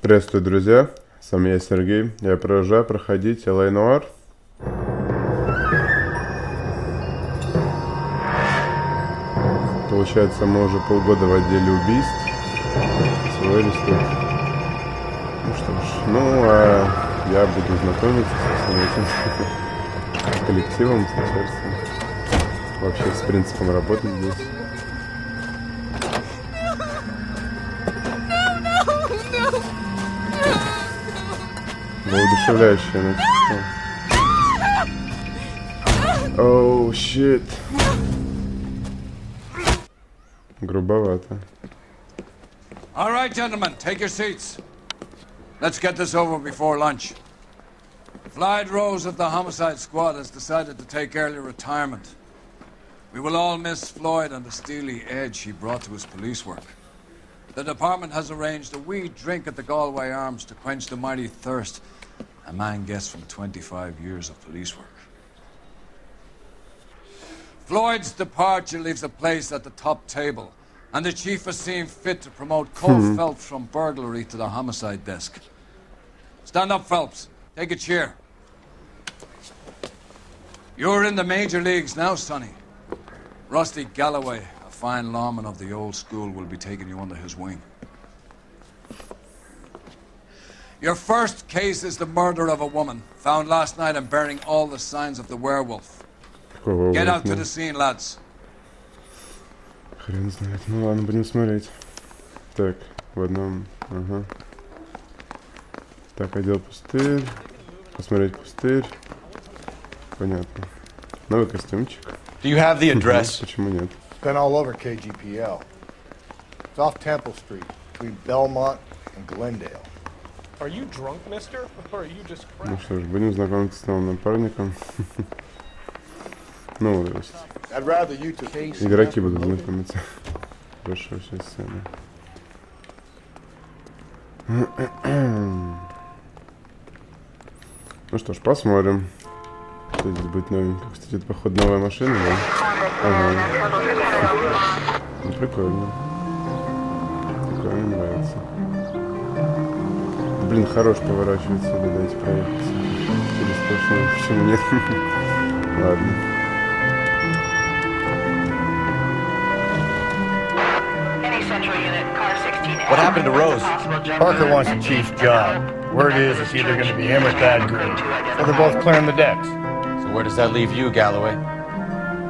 Приветствую, друзья! С вами я, Сергей. Я продолжаю проходить L.A. Noire. Получается, мы уже полгода в отделе убийств. Всего лишь тут. Ну что ж, я буду знакомиться со всем этим. С коллективом, с начальством. Вообще с принципом работы здесь. Воодушевляющее начало. Оу, щит. Грубовато. All right, gentlemen, take your seats. Let's get this over before lunch. Floyd Rose of the homicide squad has decided to take early retirement. We will all miss Floyd and the steely edge he brought to his police work. The department has arranged a wee drink at the Galway Arms to quench the mighty thirst a man gets from 25 years of police work. Floyd's departure leaves a place at the top table, and the chief has seen fit to promote Cole Phelps from burglary to the homicide desk. Stand up, Phelps. Take a chair. You're in the major leagues now, Sonny. Rusty Galloway, a fine lawman of the old school, will be taking you under his wing. Your first case is the murder of a woman, found last night and bearing all the signs of the werewolf. Get out to the scene, lads. Хрен знает. Ну ладно, будем смотреть. Так, в одном... Ага. Так, отдел пустырь. Посмотреть пустырь. Понятно. Новый костюмчик. Do you have the address? Почему нет? It's been all over KGPL. It's off Temple Street, between Belmont and Glendale. Are you drunk, mister? Or are you just Ну crap? что ж, будем знакомиться с новым напарником. Ну, то есть I'd rather you two case. игроки будут знакомиться. Хорошо, сейчас сцена. Ну что ж, посмотрим. Что здесь будет новенькое. Кстати, это, походу, новая машина, да? Ага. Ну, прикольно. Прикольно, нравится. Да, блин, хорош поворачивать сюда, дайте проехать. Через сплошную, почему нет? Ладно. What happened to Rose? Parker wants the chief's job. Word is it's either going to be him or Thad Green. Or they're both clearing the decks. So where does that leave you, Galloway?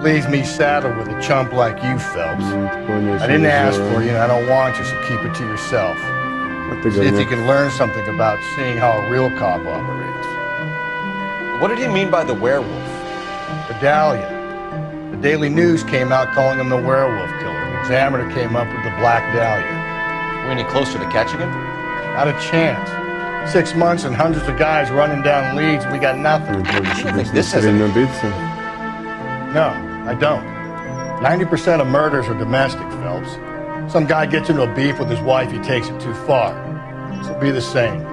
Leaves me saddled with a chump like you, Phelps. I didn't ask for you and I don't want you, so keep it to yourself. See if you can learn something about seeing how a real cop operates. What did he mean by the werewolf? The Dahlia. The Daily News came out calling him the werewolf killer. The Examiner came up with the Black Dahlia. We any closer to catching him? Not a chance. 6 months and hundreds of guys running down leads, and we got nothing. This isn't- No, I don't. 90% of murders are domestic, Phelps. Some guy gets into a beef with his wife, he takes it too far. This will be the same.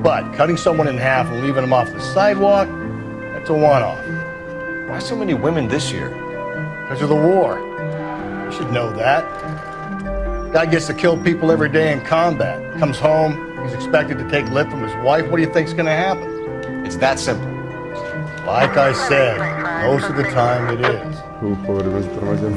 But cutting someone in half and leaving them off the sidewalk, that's a one-off. Why so many women this year? Because of the war. You should know that. Guy gets to kill people every day in combat. Comes home, he's expected to take lip from his wife. What do you think's gonna happen? It's that simple. Like I said, most of the time it is. Вовремя затормозил.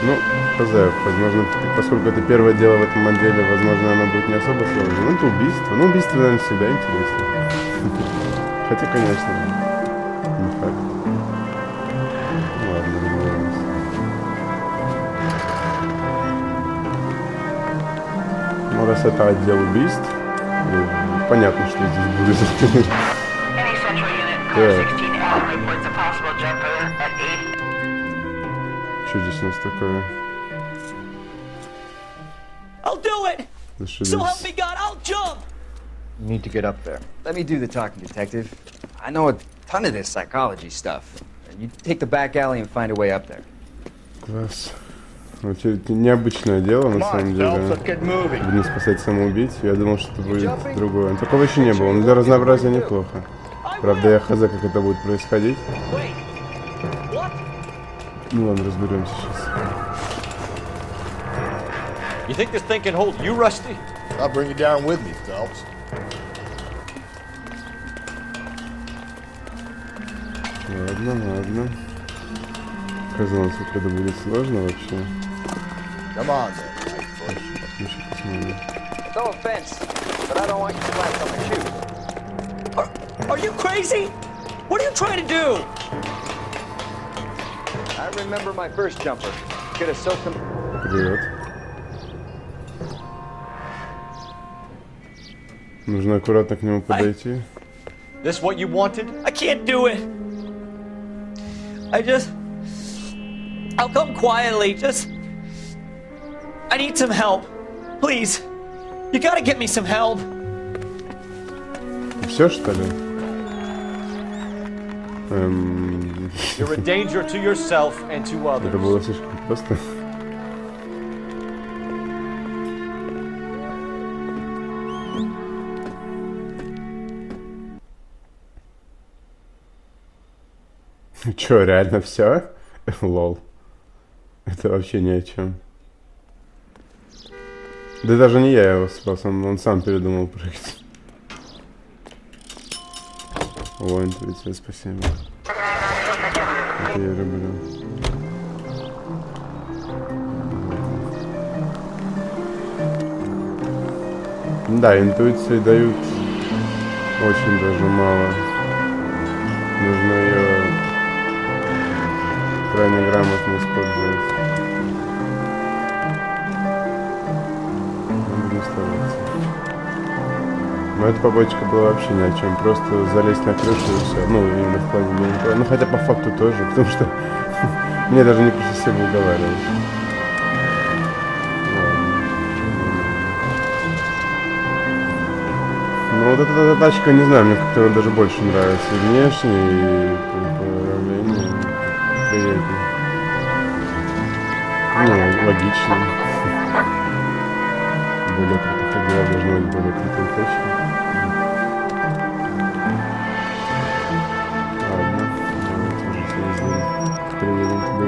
Ну, хз, возможно, поскольку это первое дело в этом отделе, возможно, оно будет не особо сложно. Ну, это убийство. Ну, убийство, наверное, всегда интересно. Хотя, конечно, не факт. Ну, ладно, разберемся. Ну, раз это отдел убийств, понятно, что здесь будет. Так. Что здесь у нас такое? I'll do it! Да что So help здесь? me God, I'll jump! You need to get up there. Let me do the talking, detective. I know a ton of this psychology stuff. You take the back alley and find a way up there. Класс. Вообще, это необычное дело, на самом деле. Блин, спасать самоубийцу. Я думал, что это будет другое. Но такого еще не было. Но для разнообразия неплохо. Правда, я хз, как это будет происходить. Wait. What? Ну ладно, разберемся сейчас. You think this thing can hold you, Rusty? I'll bring you down with me, Phelps. Ладно. Казалось, вот это будет сложно вообще. Come on, then, Lightfoot. Еще посмотрим. No offense, but I don't want you slapped on my shoes. Are you crazy? What are you trying to do? I remember my first jumper. Could have soaked them. Привет. Нужно аккуратно к нему подойти. This what you wanted? I can't do it. I'll come quietly. I need some help. Please. You gotta get me some help. Все, что ли? You're a danger to yourself and to Это others. было слишком просто. Чё, реально все? Лол. Это вообще ни о чем. Да даже не я его спас, он сам передумал прыгать. О, интуиция, спасибо. Это я люблю. Да, интуиции дают очень даже мало. Нужно ее крайне грамотно использовать. Будем стараться. Но эта побочка была вообще ни о чем. Просто залезть на крышу и все. Ну, именно в плане геймплея. Ну, хотя по факту тоже, потому что мне даже не пришлось себя уговаривать. Ну, вот эта тачка, не знаю, мне как-то даже больше нравится. И внешне, и по управлению. Приятнее. Ну, логично. Более крутых играх должны быть более крутые тачки. Ладно, давайте уже съездим. Приедем туда.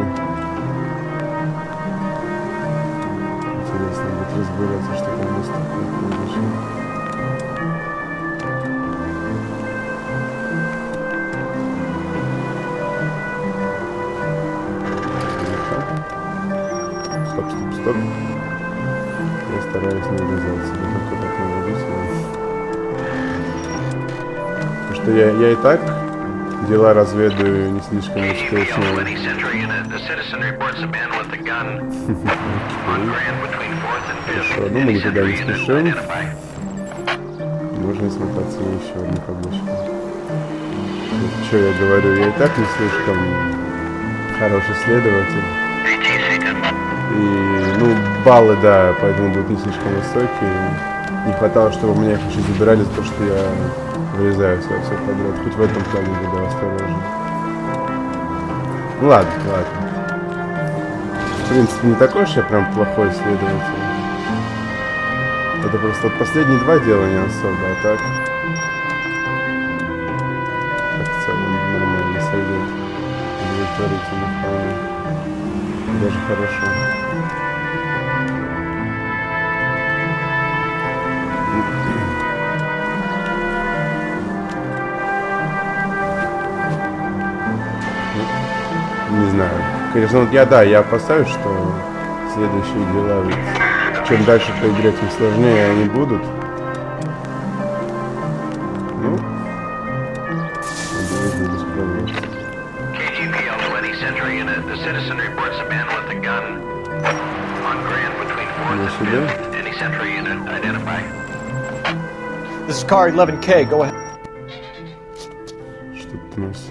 Интересно будет разбираться, что там у нас такое произошло. Стоп. Я стараюсь не врезаться, но только так не врезаться. Потому что я и так дела разведаю не слишком успешно. Хорошо, ну мы никуда не спешим. Можно смотаться на еще одну побочку. Что я говорю, я и так не слишком хороший следователь. И, ну, баллы, да, поэтому будут не слишком высокие. Не хватало, чтобы меня их еще забирали за то, что я вырезаю все подряд. Хоть в этом плане буду осторожен. Ну ладно. В принципе, не такой уж я прям плохой следователь. Это просто вот последние два дела не особо, а так в целом нормально сойдет. Удовлетворительно вполне. Даже хорошо. Не знаю. Конечно, вот я опасаюсь, что следующие дела, ведь чем дальше по игре, тем сложнее они будут. Ну, надеюсь, буду справляться. This is car 11K. Go ahead. Что тут у нас?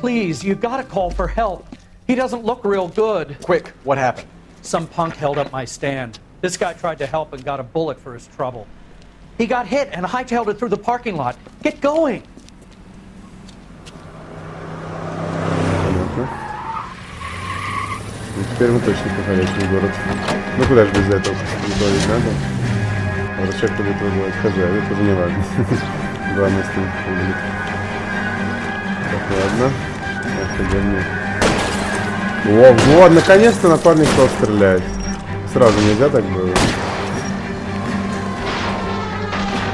Please, you gotta call for help. He doesn't look real good. Quick, what happened? Some punk held up my stand. This guy tried to help and got a bullet for his trouble. He got hit and hightailed it through the parking lot. Get going! Понятно. Ну, теперь мы точно попадем в город. Ну куда же без этого? Говорить надо. Может, человек будет вызывать хозяина, это уже не важно. Два местных публик. Так, ладно. Офигенно. Во, наконец-то напарник стал стрелять. Сразу нельзя так было.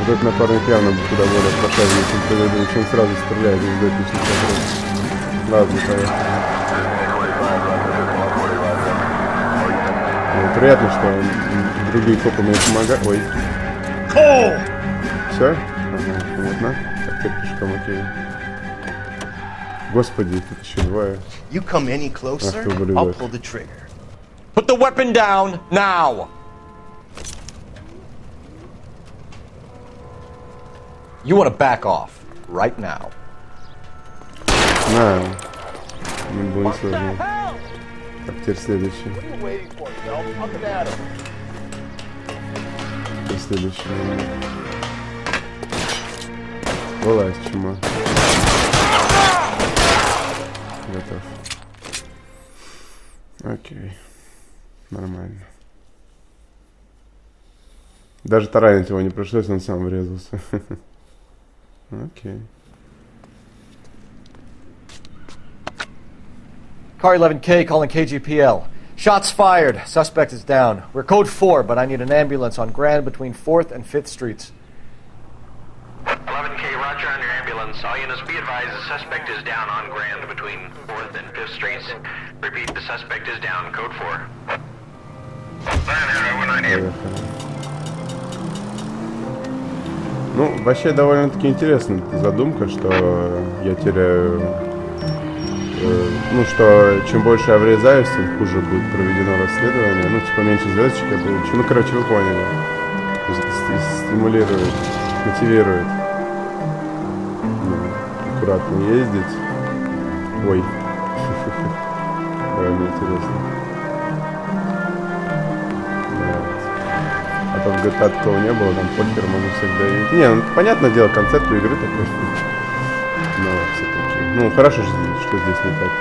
Вот этот напарник явно куда более прошаренный, чем сразу стреляет из эпичных патронов. Ладно, поехали. Ну, приятно, что другие копы мне помогают. Ой. Все? Ага, понятно. Так, ты пешком, окей. Господи, тут еще двое. You come any closer, Ах ты, ублюдок. I'll pull the trigger. Put the weapon down now. You want to back off right now. На. Не будет сложно. Так, теперь следующий. Теперь следующий. Вылазь, чума. Готов. Окей. Нормально. Даже таранить его не пришлось, он сам врезался. Окей. Car 11K calling KGPL. Shots fired. Suspect is down. We're code 4, but I need an ambulance on Grand between 4th and 5th Streets. 11K, roger on your ambulance. All units be advised the suspect is down on Grand between 4th and 5th Streets. Repeat, the suspect is down. Code 4. Поехали. Ну, вообще довольно-таки интересная задумка, что я теряю... ну, что чем больше я врезаюсь, тем хуже будет проведено расследование. Ну, типа, меньше звездочек я получу. Ну, короче, вы поняли. То есть это стимулирует, мотивирует. Аккуратно ездить. Ой. Довольно интересно. А то в GTA такого не было, там покер можно всегда ездить. Не, ну, понятное дело, концепт у игры такой. Но все-таки. Ну, хорошо, что здесь не так.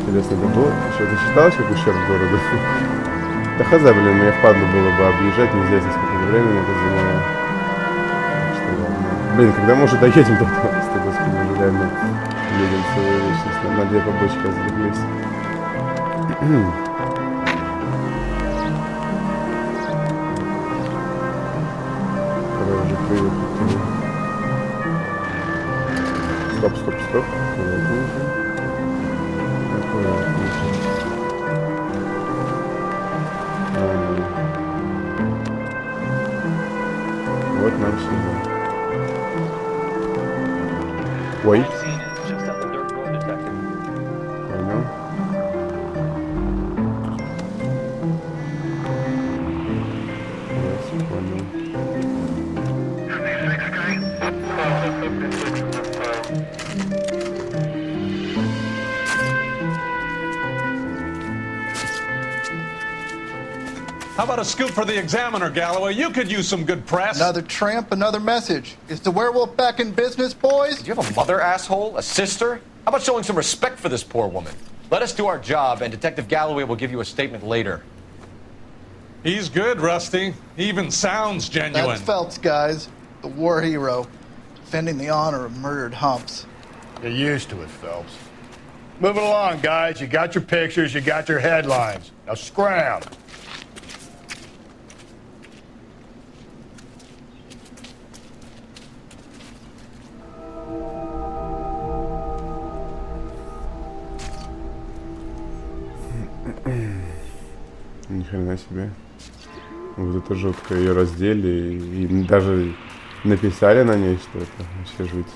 Интересно, это было? Что-то считалось как ущерб городу? Да хз, блин, мне впадло было бы объезжать, неизвестно сколько времени это заняло. Так что ладно. Блин, когда мы уже доедем до этого места, господи, уже реально едем целую вечность. На две побочки разлеглись. Пора уже приехать. Стоп, стоп, стоп. Аккуратненько. Аккуратненько. Вот нам сюда. Ой. Понял. Yes, понял. How about a scoop for the Examiner, Galloway? You could use some good press. Another tramp, another message. Is the werewolf back in business, boys? Do you have a mother, asshole? A sister? How about showing some respect for this poor woman? Let us do our job, and Detective Galloway will give you a statement later. He's good, Rusty. He even sounds genuine. That's Phelps, guys. The war hero. Defending the honor of murdered humps. Get used to it, Phelps. Moving along, guys. You got your pictures, you got your headlines. Now scram. Ни хрена себе. Вот это жутко. Ее раздели и даже написали на ней что-то. Вообще жуть.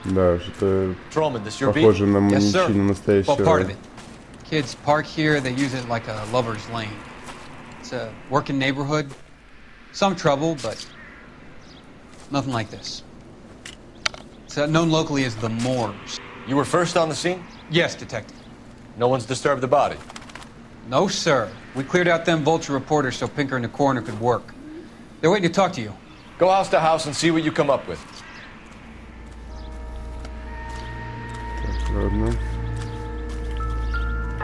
Да, что-то похоже на маньячину настоящего. Well, part of it. Kids park here, they use it like a lover's lane. It's a working neighborhood. Some trouble, but nothing like this. It's known locally as the Moors. You were first on the scene? Yes, Detective. No one's disturbed the body? No, sir. We cleared out them vulture reporters so Pinker and the coroner could work. They're waiting to talk to you. Go house to house and see what you come up with. Так, ладно.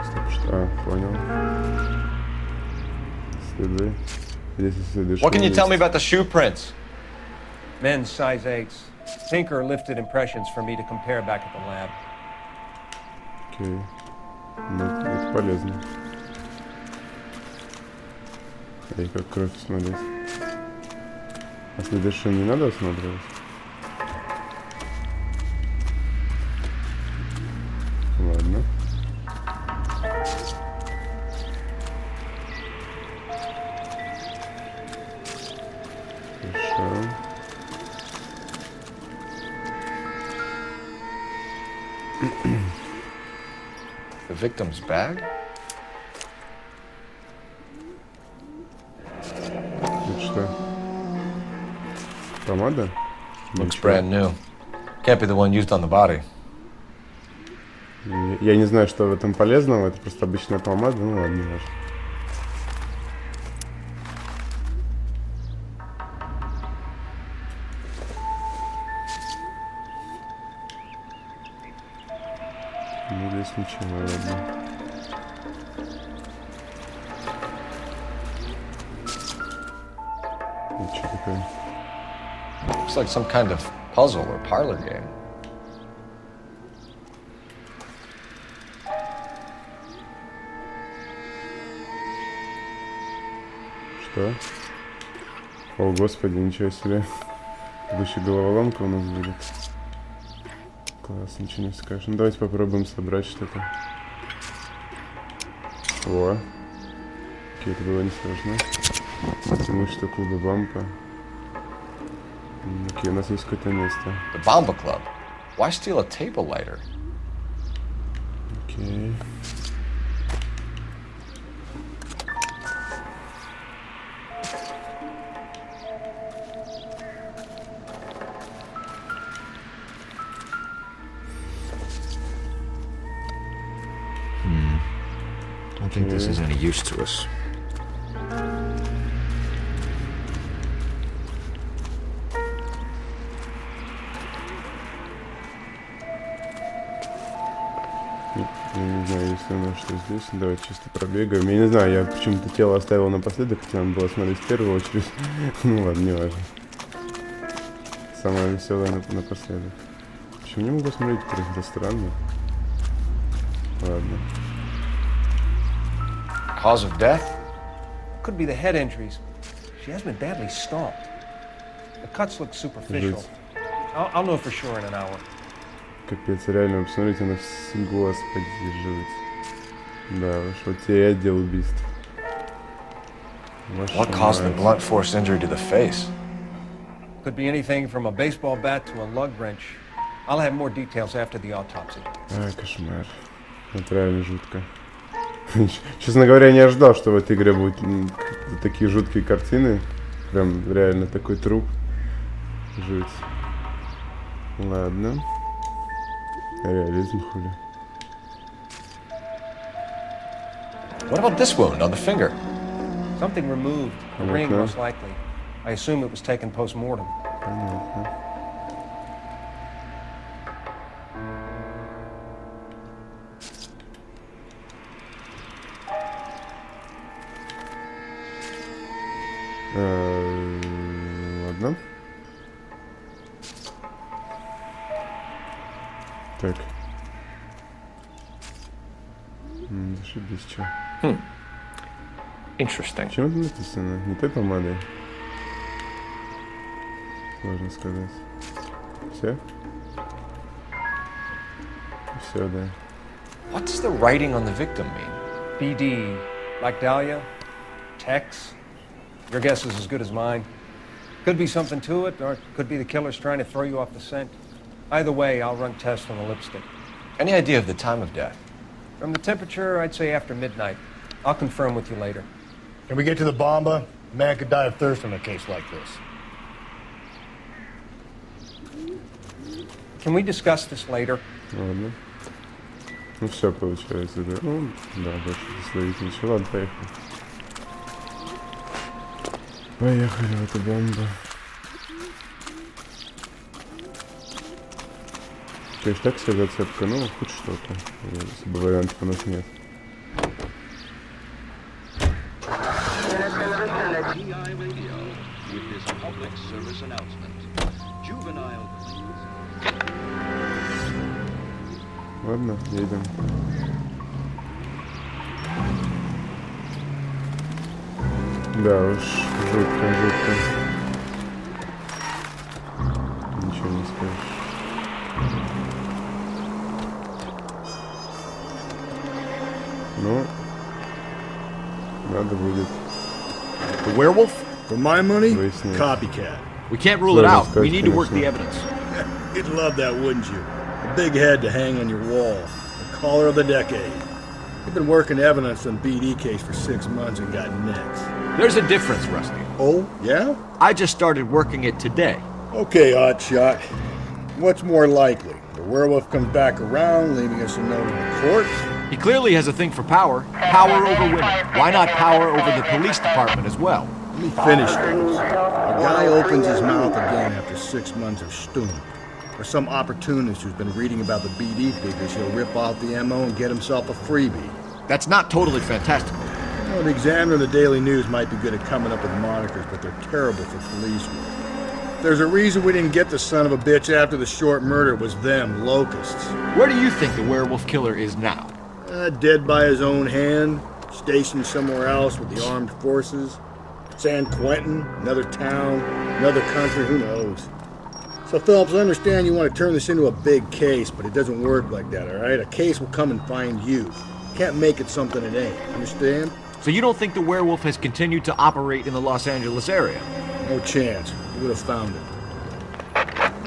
Стоп, что? Понял. Следы. Здесь исследуешь. What can you tell me about the shoe prints? Men's size 8s. Tinker lifted impressions for me to compare back at the lab. Окей. Ну, это полезно. Эй, как кровь смотреть. А следы шин не надо осматривать? Ладно. Хорошо. The victim's bag? Это что? Помада? Looks brand new. Can't be the one used on the body. Я не знаю, что в этом полезного. Это просто обычная помада. Ну ладно, не важно. Ну, здесь ничего, ладно. И что такое? Looks like some kind of puzzle or parlor game. Что? О, господи, ничего себе. Тут еще головоломка у нас будет. Класс, ничего не скажешь. Ну, давайте попробуем собрать что-то. О. Окей, это было несложно. Тянуть штуку до бампа. Окей, у нас есть какое-то место. The Bomba Club. Why steal a table lighter? Окей. Don't think this is any use to us. Я не знаю, если у нас что здесь. Давайте чисто пробегаем. Я не знаю, я почему-то тело оставил напоследок, хотя надо было смотреть в первую очередь. Ну ладно, не важно. Самое веселое напоследок. Почему не могу смотреть, это странно. Ладно. Cause of death? Could be the head injuries. She has been badly stomped. The cuts look superficial. I'll know for sure in an hour. Капец, реально, посмотрите, она господи, жуть. Да уж, вот тебе и отдел убийств. What caused the blunt force injury to the face? Could be anything from a baseball bat to a lug wrench. I'll have more details after the autopsy. Ай, кошмар. Это реально жутко. Честно говоря, я не ожидал, что в этой игре будут такие жуткие картины. Прям реально такой труп. Жуть. Ладно. Реализм, хули. What about this wound on the finger? Something removed. A ring, most likely. I assume it was taken post-mortem. Понятно. Ладно. Так. Зашибись, чё. Interesting. Чем это написано? Не той помадой? Сложно сказать. Все? Все, да. What does the writing on the victim mean? BD, like Dahlia, Tex. Your guess is as good as mine. Could be something to it, or it could be the killer's trying to throw you off the scent. Either way, I'll run tests on the lipstick. Any idea of the time of death? From the temperature, I'd say after midnight. I'll confirm with you later. Can we get to the Bomba? A man could die of thirst in a case like this. Can we discuss this later? Ладно. Ну все получается, да. Ну, да, больше словить ничего. Ладно, поехали. Поехали в эту бомбу. Конечно, так себе зацепка, ну, хоть что-то. Если бы вариантов у нас нет. PI radio with this public service announcement. Juvenile. Ладно, едем. Да уж, жутко. Ничего не скажешь. Ну, надо будет. The werewolf? For my money, выяснить. copycat. We can't rule it out. We need to work the evidence. You'd love that, wouldn't you? A big head to hang on your wall. The caller of the decade. You've been working evidence on BD case for 6 months and got nicks. There's a difference, Rusty. Oh, yeah? I just started working it today. Okay, Hotshot. What's more likely? The werewolf comes back around, leaving us a note in the court? He clearly has a thing for power. Power over women. Why not power over the police department as well? Let me finish this. A guy opens his mouth again after 6 months of stewing. Or some opportunist who's been reading about the BD figures, he'll rip off the MO and get himself a freebie. That's not totally fantastical. Well, the Examiner and the Daily News might be good at coming up with monikers, but they're terrible for police work. There's a reason we didn't get the son of a bitch after the short murder. It was them, locusts. Where do you think the werewolf killer is now? Dead by his own hand, stationed somewhere else with the armed forces. San Quentin, another town, another country, who knows? So, Phillips, I understand you want to turn this into a big case, but it doesn't work like that, all right? A case will come and find you. Can't make it something it ain't, understand? So you don't think the werewolf has continued to operate in the Los Angeles area? No chance. We would have found it.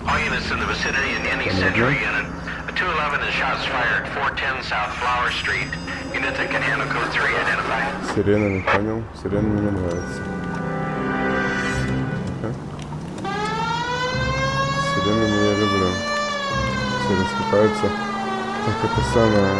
All units in the vicinity in any Central unit. A 211 and shots fired, 410 South Flower Street. Units in Canano Code 3 identified. Сирена, не понял. Сирена мне нравится. Сирены я люблю. Все раскипаются. Так это самое...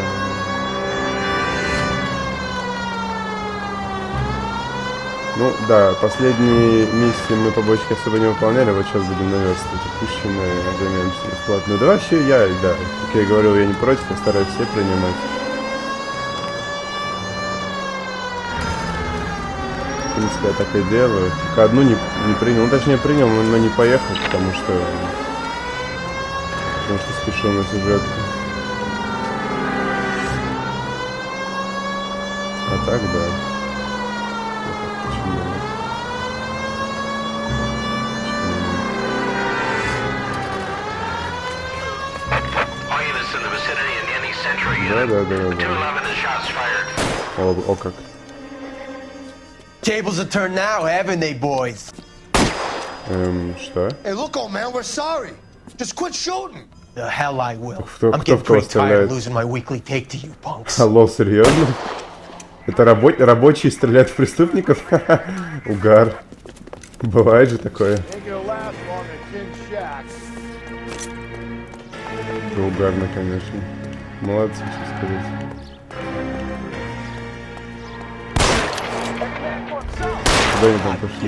Ну да, последние миссии мы побочки особо не выполняли, вот сейчас будем наверстывать упущенные, займемся их вплотную. Да вообще да, как я и говорил, я не против, я стараюсь все принимать. В принципе, я так и делаю, только одну не принял, ну точнее принял, но не поехал, потому что спешил на сюжетку. А так да. Да. О как. Tables are turned now, haven't they, boys? Что? Hey, look, old man, we're sorry. Just quit shooting. The hell I will. Кто I'm getting в кого pretty tired стреляет? of losing my weekly take to you punks. Алло, серьезно? Это рабочие стреляют в преступников? Угар. Бывает же такое. Это угарно, конечно. Молодцы, что сказать. Куда они там пошли?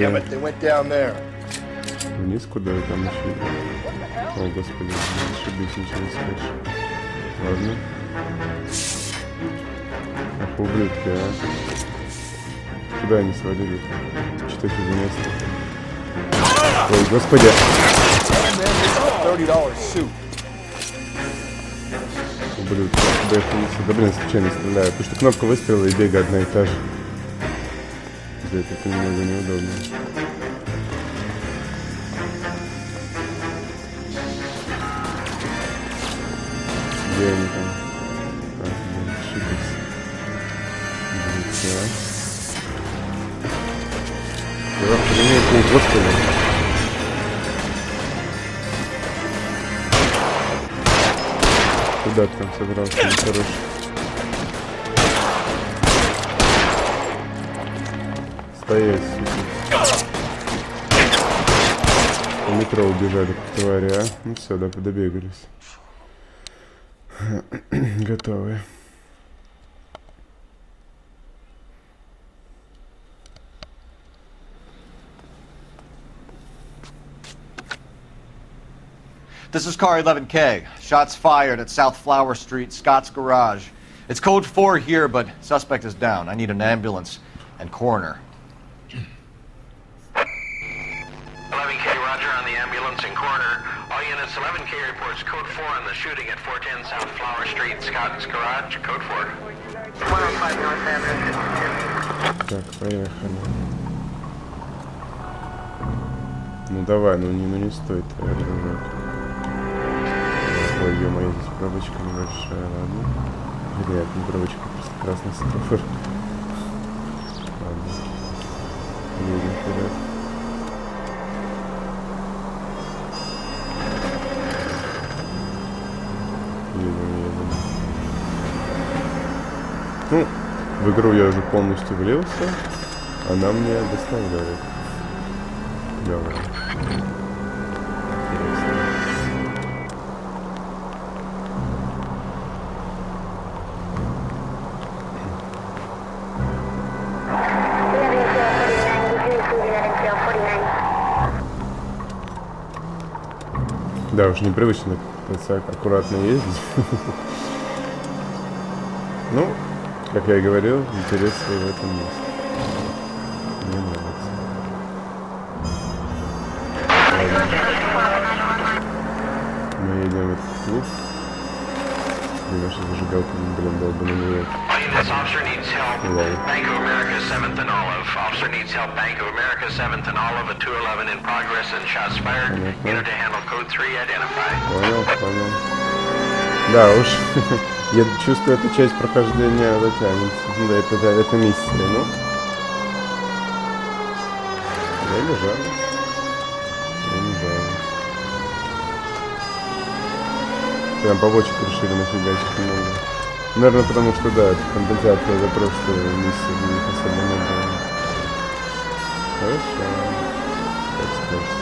Вниз куда там еще? О, господи, ошибись, ничего не скажешь. Ладно. Ах, ублюдки, а. Куда они свалили-то? Что это за место? Ой, господи! Ублюдки, куда я принесу? Да блин, случайно стреляю, потому что кнопка выстрела и бега одна и та же. Да, это немного неудобно. Где они там? А, блин, ошиблись. Блин, да. Господи. Куда ты там собрался, нехороший? Стоять, сука. По метро убежали, твари, а? Ну все, да, добегались. Готовы. This is car 11K. Shots fired at South Flower Street, Scott's Garage. It's code 4 here, but suspect is down. I need an ambulance and coroner. Roger on the ambulance and coroner. All units, 11K reports code 4 on the shooting at 410 South Flower Street, Scott's Garage, code 4. 105 North Avenue. Так, поехали. Ну давай, ну не стоит, дружок. Ой, ё-моё, здесь пробочка небольшая, ладно. Нет, не пробочка, просто красный светофор. Ладно. Едем вперед. Едем. Ну, в игру я уже полностью влился. Она мне доставляет. Давай. Да, уж непривычно так аккуратно ездить. Ну, как я и говорил, интерес в этом есть. Мне нравится. Мы едем в этот клуб. И наша зажигалка, блин, долбаный милок. Officer needs help. Bank of America 7th and Olive. Officer needs help. Bank of America 7th and Olive. A 211 in progress and shots fired. Unit to handle code 3. Identify. Понял. Да уж. Я чувствую, эта часть прохождения затянется. Да, это миссия, ну. Я лежал. Прям побочек решили нафигачить много. Наверное, потому что, да, это компенсация за прошлую миссию, у них особо не было. Хорошо. Как скажете.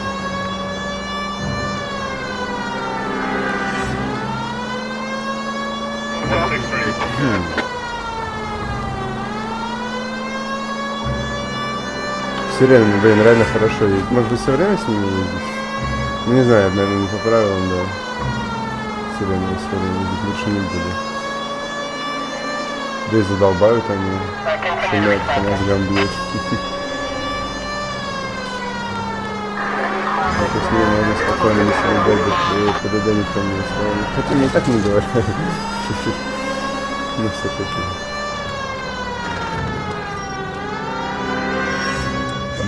Сиренами, блин, реально хорошо ездить. Может быть, все время с ними ездить? Ну, не знаю, наверное, не по правилам, да. Сиренами ездить лучше не буду. Здесь задолбают они, шумят, по мозгам бьют. Это с ними можно спокойно, если не бегать, ПДД никто не условно. Хотя мне и так не говорят. Ну, все-таки.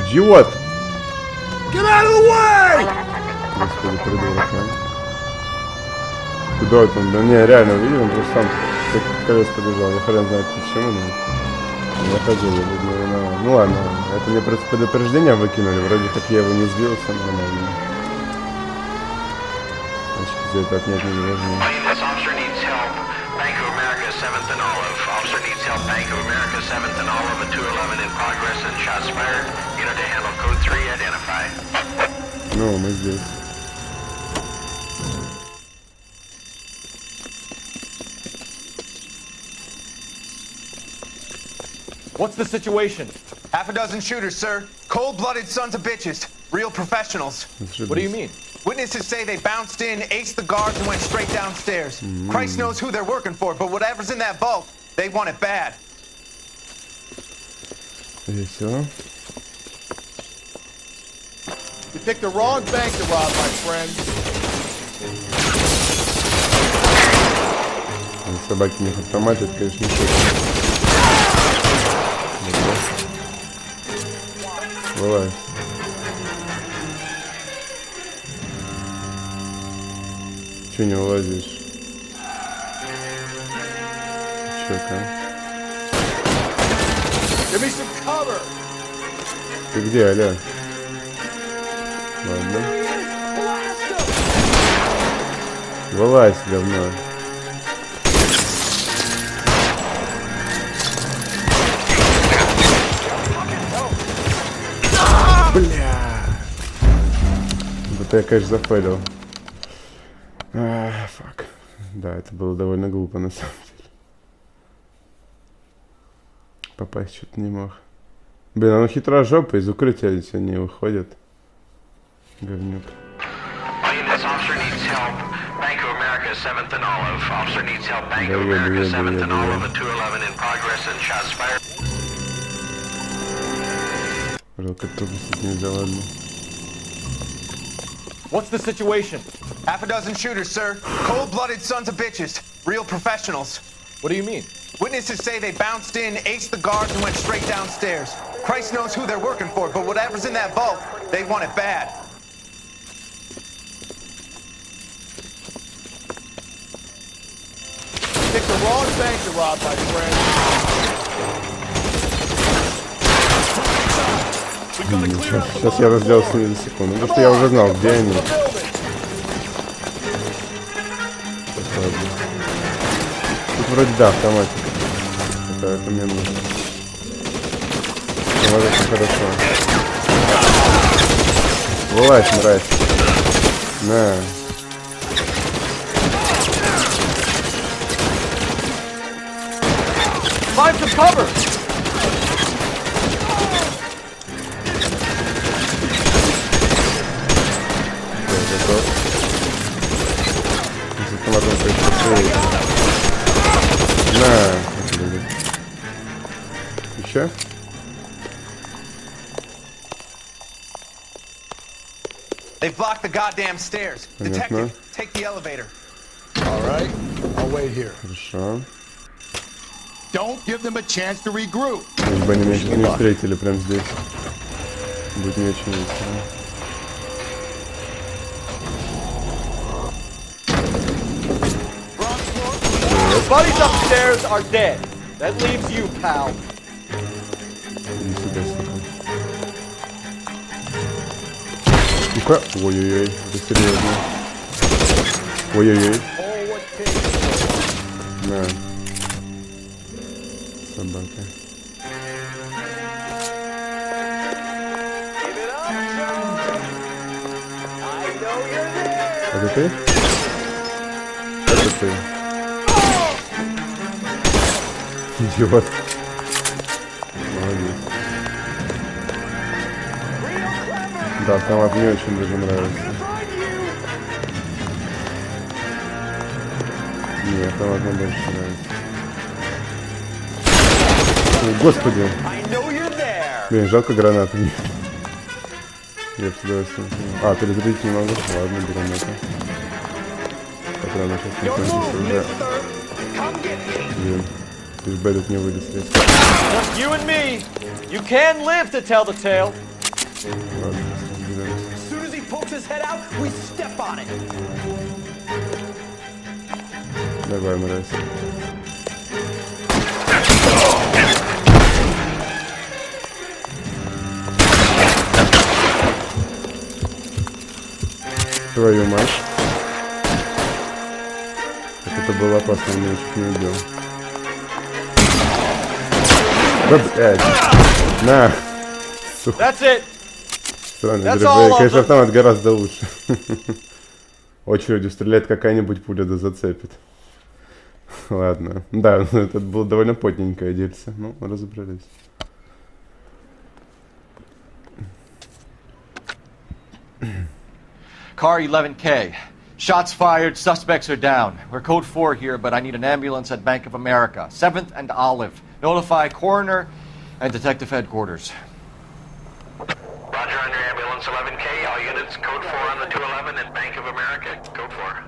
Идиот! Get out of the way! Господи, придурок, а? Куда это он? Да не, реально увидел, он просто сам как колес побежал. Я хрен знает почему, но я ходил, я видно, виноват. Ну ладно, это мне просто предупреждение выкинули, вроде как я его не сбил, все нормально. Значит, за это отнять не должны. Ну, мы здесь. What's the situation? Half a dozen shooters, sir. Cold-blooded sons of bitches. Real professionals. What do you mean? Witnesses say they bounced in, aced the guards, and went straight downstairs. Christ knows who they're working for, but whatever's in that vault, they want it bad. Весело. You picked the wrong bank to rob, my friend. Собаки не в автомате, это, конечно, не шутка. Вылазь. Чё не вылазишь? Чё-ка? Give me some cover. Ты где, Аля? Ладно. Вылазь, говно. Бля. Вот я, конечно, зафейлил. Фак. Да, это было довольно глупо, на самом деле. Попасть что-то не мог. Блин, он хитрожопый, из укрытия все не выходит. Говнюк. Жалко, трудности нельзя, ладно. What's the situation? Half a dozen shooters, sir. Cold-blooded sons of bitches. Real professionals. What do you mean? Witnesses say they bounced in, aced the guards, and went straight downstairs. Christ knows who they're working for, but whatever's in that vault, they want it bad. Pick the wrong bank to rob, my friend. Сейчас я разделал с ними за секунду, потому что я уже знал, где они. Тут вроде да, автоматика. Это мне нужно. Автоматика хорошо. Вылазь, мразь. На. Find some cover! С автоматом пришли. На. Еще? They've blocked the goddamn stairs. Detective, take the elevator. All right, I'll wait here. Хорошо. Don't give them a chance to regroup. Если бы они меня сейчас не встретили прямо здесь. Будет не очень весело. Your buddies upstairs are dead. That leaves you, pal. Иди сюда, сука. Ну-ка. Ой-ой-ой, это серьезно. Ой-ой-ой. На. Собака. Это ты? Это ты. Идиот. Молодец. Да, автомат мне очень даже нравится. Не, автомат мне больше нравится. Ой, господи. Блин, жалко гранату. Я бы с удовольствием. А, перезарядить не могу. Ладно, берем это. Патроны сейчас не кончится уже. Блин. Лишь бы этот не вылез резко. Just you and me. You can live to tell the tale. Ладно, разберемся. As soon as he pokes his head out, we step on it. Давай, мразь. Твою мать. Как это было опасно, он меня чуть не убил. Да, блядь. На. Сука. That's it. Странно, друзья. Конечно, автомат гораздо лучше. Очередью стреляет какая-нибудь пуля, да зацепит. Ладно. Да, это было довольно потненькое дельце. Ну, разобрались. Car 11K. Shots fired, suspects are down. We're code 4 here, but I need an ambulance at Bank of America. 7th and Olive. Notify coroner and detective headquarters. Roger on your ambulance 11K. All units, code 4 on the 211 at Bank of America. Code 4.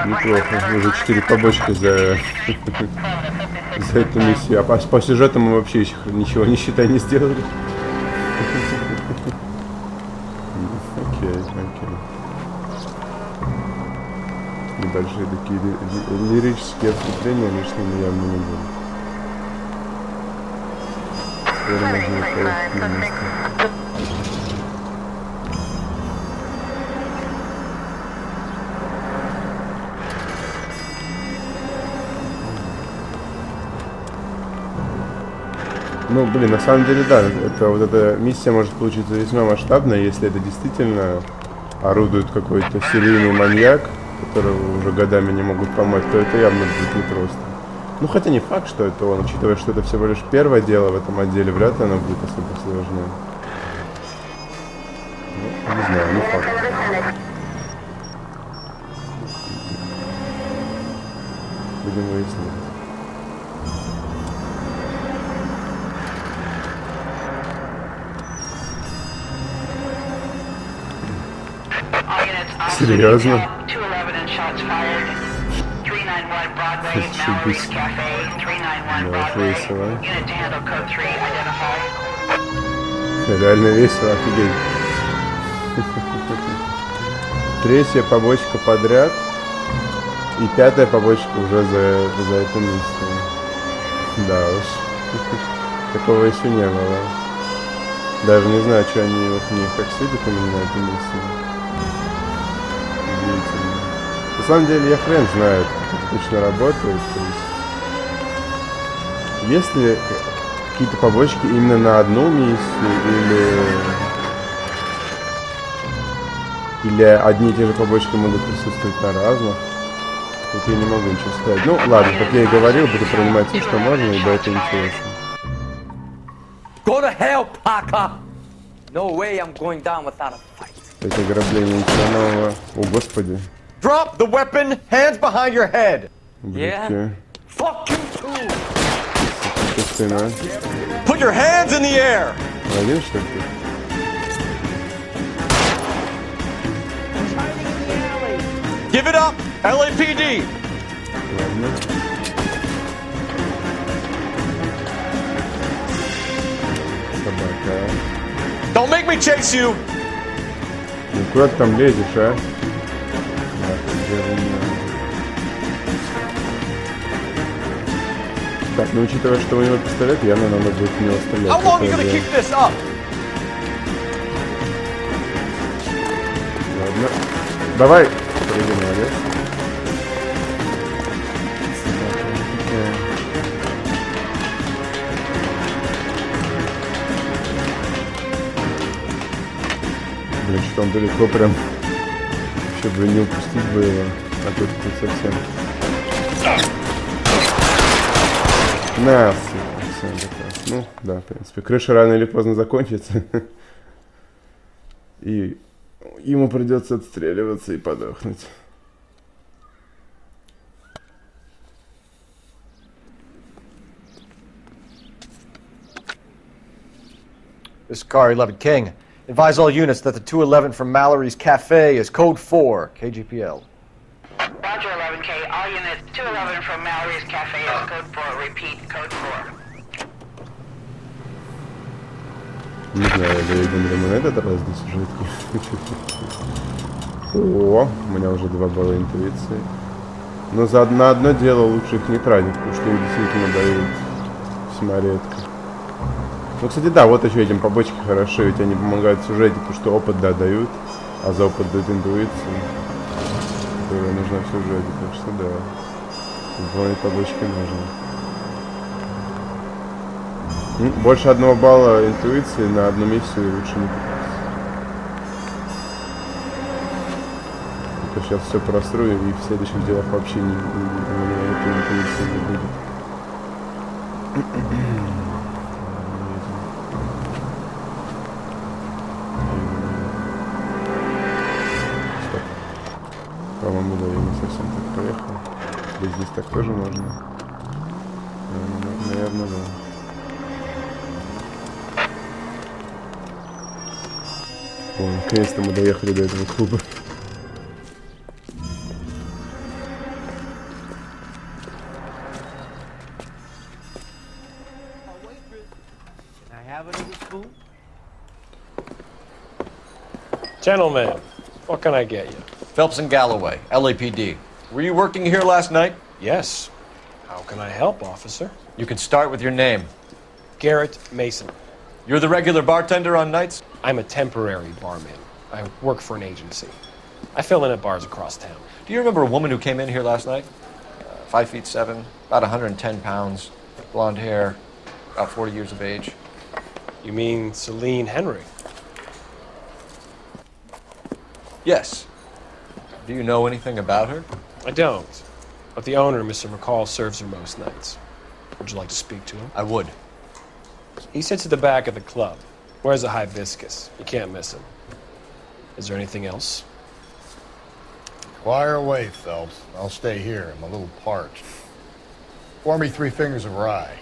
Неплохо. Уже 4 побочки за эту миссию. А по сюжету мы вообще еще ничего, не считай, не сделали. Окей. Небольшие такие лирические отступления лишними явно не будут. Теперь можно ехать на место. Ну, блин, на самом деле, да, вот эта миссия может получиться весьма масштабной, если это действительно орудует какой-то серийный маньяк, которого уже годами не могут поймать, то это явно будет непросто. Ну, хотя не факт, что это он, учитывая, что это всего лишь первое дело в этом отделе, вряд ли оно будет особо сложнее. Ну, не знаю, не факт. Будем выяснять. Серьезно? Зашибись. Да, весело. Реально весело, офигеть. Третья побочка подряд. И пятая побочка уже за эту миссию. Да уж. Такого еще не было. Даже не знаю, что они вот мне так судят именно на эту миссию. Удивительно. На самом деле я хрен знает, как это точно работает. То есть ли какие-то побочки именно на одну миссию или одни и те же побочки могут присутствовать на разных. Тут я не могу ничего сказать. Ну ладно, как я и говорил, буду принимать все, что можно, ибо это интересно. Go to hell, Parker! No way I'm going down without a fight. Это ограбление, ничего нового. О, господи. Drop the weapon, hands behind your head. Yeah. Fuck you too! Put your hands in the air. Один, что ли? Give it up, LAPD. Ладно. Собака. Don't make me chase you. Ну куда ты там лезешь, а? Так, ну учитывая, что у него пистолет, явно надо будет в него стрелять. How long are you gonna keep this up? Ладно. Давай. Прыгай, молодец. Блин, что там далеко прям. Вообще бы не упустить бы его. А тут совсем. На, все, ну, да, в принципе. Крыша рано или поздно закончится. И ему придется отстреливаться и подохнуть. This is Car 11 King. Advise all units that the 211 from Mallory's Cafe is code 4, KGPL. Roger, 11K. All units, 211 from Mallory's Cafe is code 4. Repeat, code 4. Не знаю, доедем ли мы на этот раз до сюжетки. О, у меня уже 2 балла интуиции. Но на одно дело лучше их не тратить, потому что им действительно дают весьма редко. Ну, кстати, да, вот еще этим побочки хорошо, ведь они помогают в сюжете, потому что опыт, да, дают, а за опыт дают интуицию, которая нужна в сюжете, так что да, выполнять побочки нужно. Больше 1 балла интуиции на одну миссию лучше не попасть. А то сейчас все просру и в следующих делах вообще у меня этой интуиции не будет. По-моему, да, я не совсем так проехал. Да здесь так тоже можно. Наверное, да. О, наконец-то мы доехали до этого клуба. Gentlemen, what can I get you? Phelps and Galloway, LAPD. Were you working here last night? Yes. How can I help, officer? You can start with your name. Garrett Mason. You're the regular bartender on nights? I'm a temporary barman. I work for an agency. I fill in at bars across town. Do you remember a woman who came in here last night? 5'7", about 110 pounds, blonde hair, about 40 years of age. You mean Celine Henry? Yes. Do you know anything about her? I don't. But the owner, Mr. McCall, serves her most nights. Would you like to speak to him? I would. He sits at the back of the club. Wears a hibiscus. You can't miss him. Is there anything else? Fire away, Phelps. I'll stay here. I'm a little parched. Pour me 3 fingers of rye.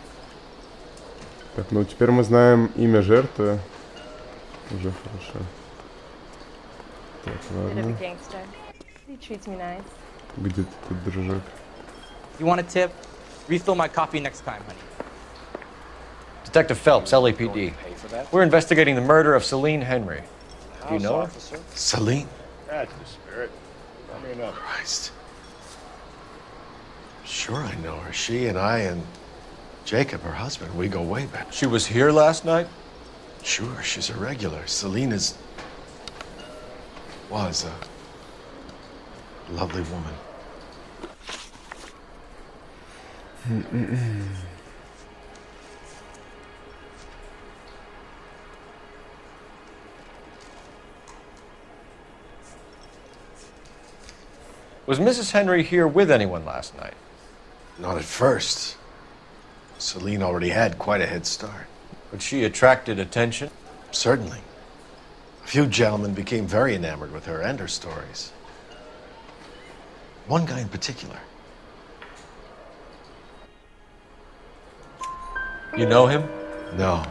Так, ну теперь мы знаем имя жертвы. Уже хорошо. Так, ладно. He treats me nice. Где ты тут, дружок? You want a tip? Refill my coffee next time, honey. Detective Phelps, LAPD. We're investigating the murder of Celine Henry. Do you know her? Celine? That's the spirit. I mean, Christ. Sure I know her. She and I and Jacob, her husband, we go way back. She was here last night? Sure, she's a regular. Celine was a lovely woman. Was Mrs. Henry here with anyone last night? Not at first. Celine already had quite a head start. But she attracted attention? Certainly. A few gentlemen became very enamored with her and her stories. One guy in particular. You know him? No.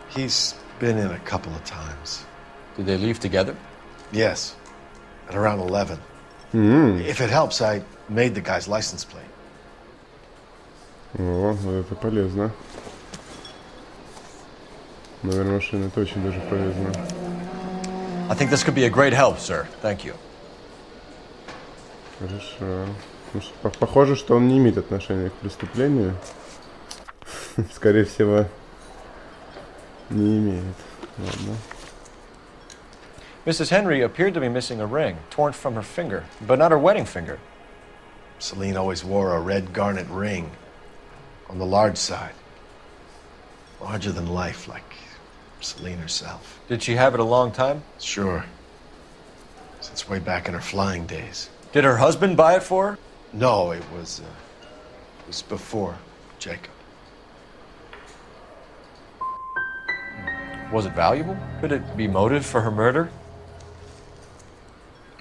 He's been in a couple of times. Did they leave together? Yes. At around 11. If it helps, I made the guy's license plate. О, это полезно. Номер машины, это очень даже полезно. I think this could be a great help, sir. Thank you. Хорошо. Ну, похоже, что он не имеет отношения к преступлению. Скорее всего, не имеет. Ладно. Mrs. Henry appeared to be missing a ring, torn from her finger, but not her wedding finger. Celine always wore a red garnet ring on the large side. Larger than life, like Celine herself. Did she have it a long time? Sure. Since way back in her flying days. Did her husband buy it for her? No, it was before Jacob. Was it valuable? Could it be motive for her murder?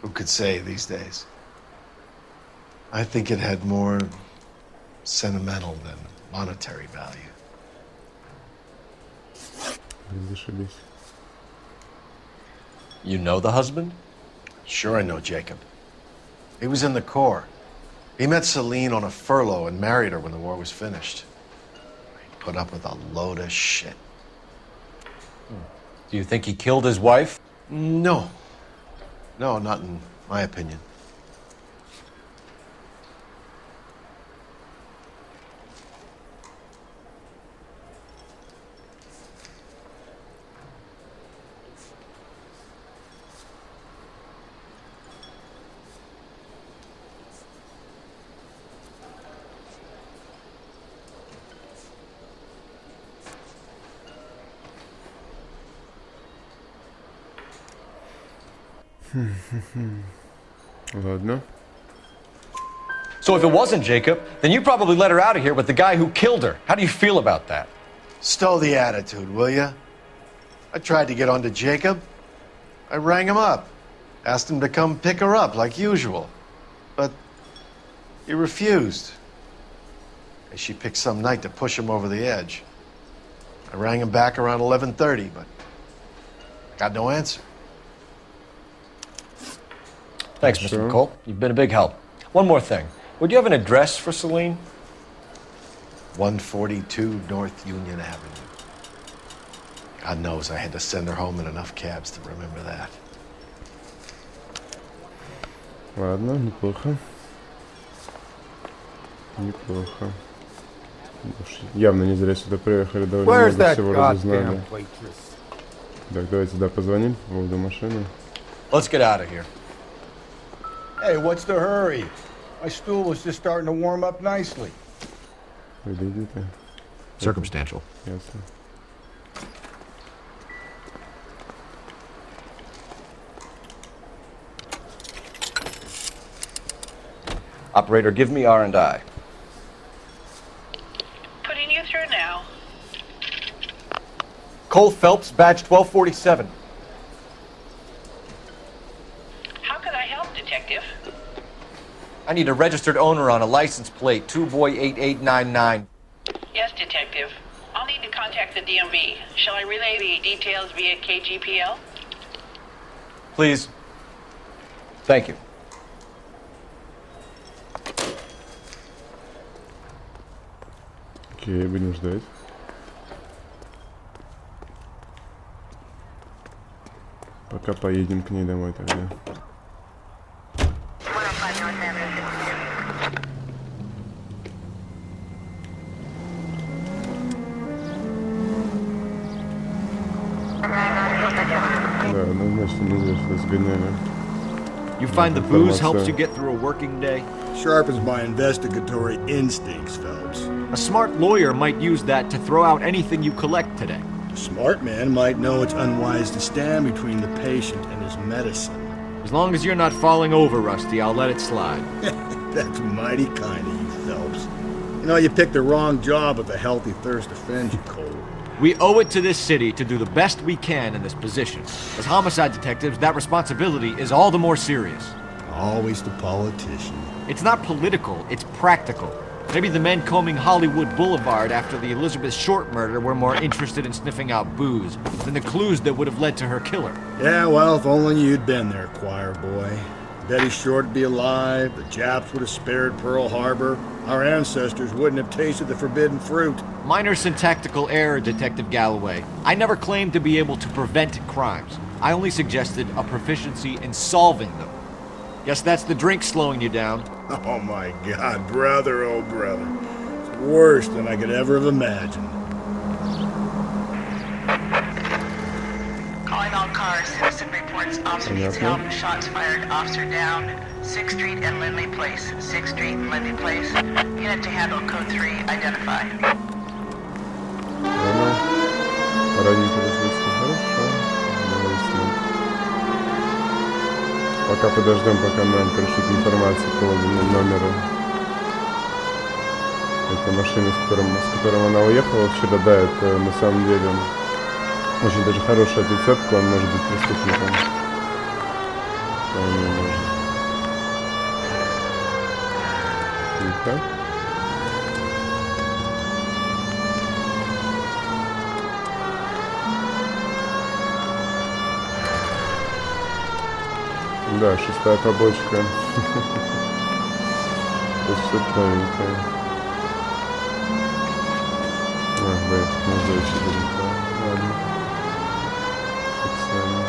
Who could say these days? I think it had more sentimental than monetary value. Зашибись. You know the husband? Sure I know Jacob. He was in the Corps. He met Celine on a furlough and married her when the war was finished. He put up with a load of shit. Do you think he killed his wife? No. No, not in my opinion. Ладно. So if it wasn't Jacob, then you probably let her out of here with the guy who killed her. How do you feel about that? Stow the attitude, will ya? I tried to get onto Jacob. I rang him up. Asked him to come pick her up like usual. But he refused. She picked some night to push him over the edge. I rang him back around 11:30, but I got no answer. Thanks, Mr. McCall. You've been a big help. One more thing. Would you have an address for Celine? 142 North Union Avenue. God knows I had to send her home in enough cabs to remember that. Ладно, неплохо. Неплохо. Явно не зря сюда приехали, довольно много всего разузнали. Так, давайте сюда позвоним по поводу машины. Let's get out of here. Hey, what's the hurry? My stool was just starting to warm up nicely. Видите? Circumstantial. Ясно. Operator, give me R&I. Putting you through now. Cole Phelps, badge 1247. How can I help, Detective? I need a registered owner on a license plate, 2boy8899. Yes, Detective. I'll need to contact the DMV. Shall I relay the details via KGPL? Please. Thank you. Окей, будем ждать. Пока поедем к ней домой тогда. Да, однозначно нельзя, что сгоняли. You find the booze helps you get through a working day? Sharpens my investigatory instincts, Phelps. A smart lawyer might use that to throw out anything you collect today. A smart man might know it's unwise to stand between the patient and his medicine. As long as you're not falling over, Rusty, I'll let it slide. That's mighty kind of you, Phelps. You know, you picked the wrong job if a healthy thirst offends you, Cole. We owe it to this city to do the best we can in this position. As homicide detectives, that responsibility is all the more serious. Always the politician. It's not political, it's practical. Maybe the men combing Hollywood Boulevard after the Elizabeth Short murder were more interested in sniffing out booze than the clues that would have led to her killer. Yeah, well, if only you'd been there, choir boy. Betty Short would be alive, the Japs would have spared Pearl Harbor, our ancestors wouldn't have tasted the forbidden fruit. Minor syntactical error, Detective Galloway. I never claimed to be able to prevent crimes. I only suggested a proficiency in solving them. Guess that's the drink slowing you down. Oh my God, brother, oh brother. It's worse than I could ever have imagined. Calling all cars. Citizen reports officer needs help. Shots fired. Officer down. 6th Street and Lindley Place. 6th Street and Lindley Place. Unit to handle code 3. Identify. Раненько вызвался. Хорошо. Давай с ним. Пока подождем, пока нам пришлют информацию по номеру. Это машина, с которым она уехала вчера. Да, это на самом деле очень даже хорошая зацепка. Он может быть преступником. Вполне может. Тихо. Да, 6-я побочка. Это все новенькое. Да, можно еще далеко. Ладно. Фиксально.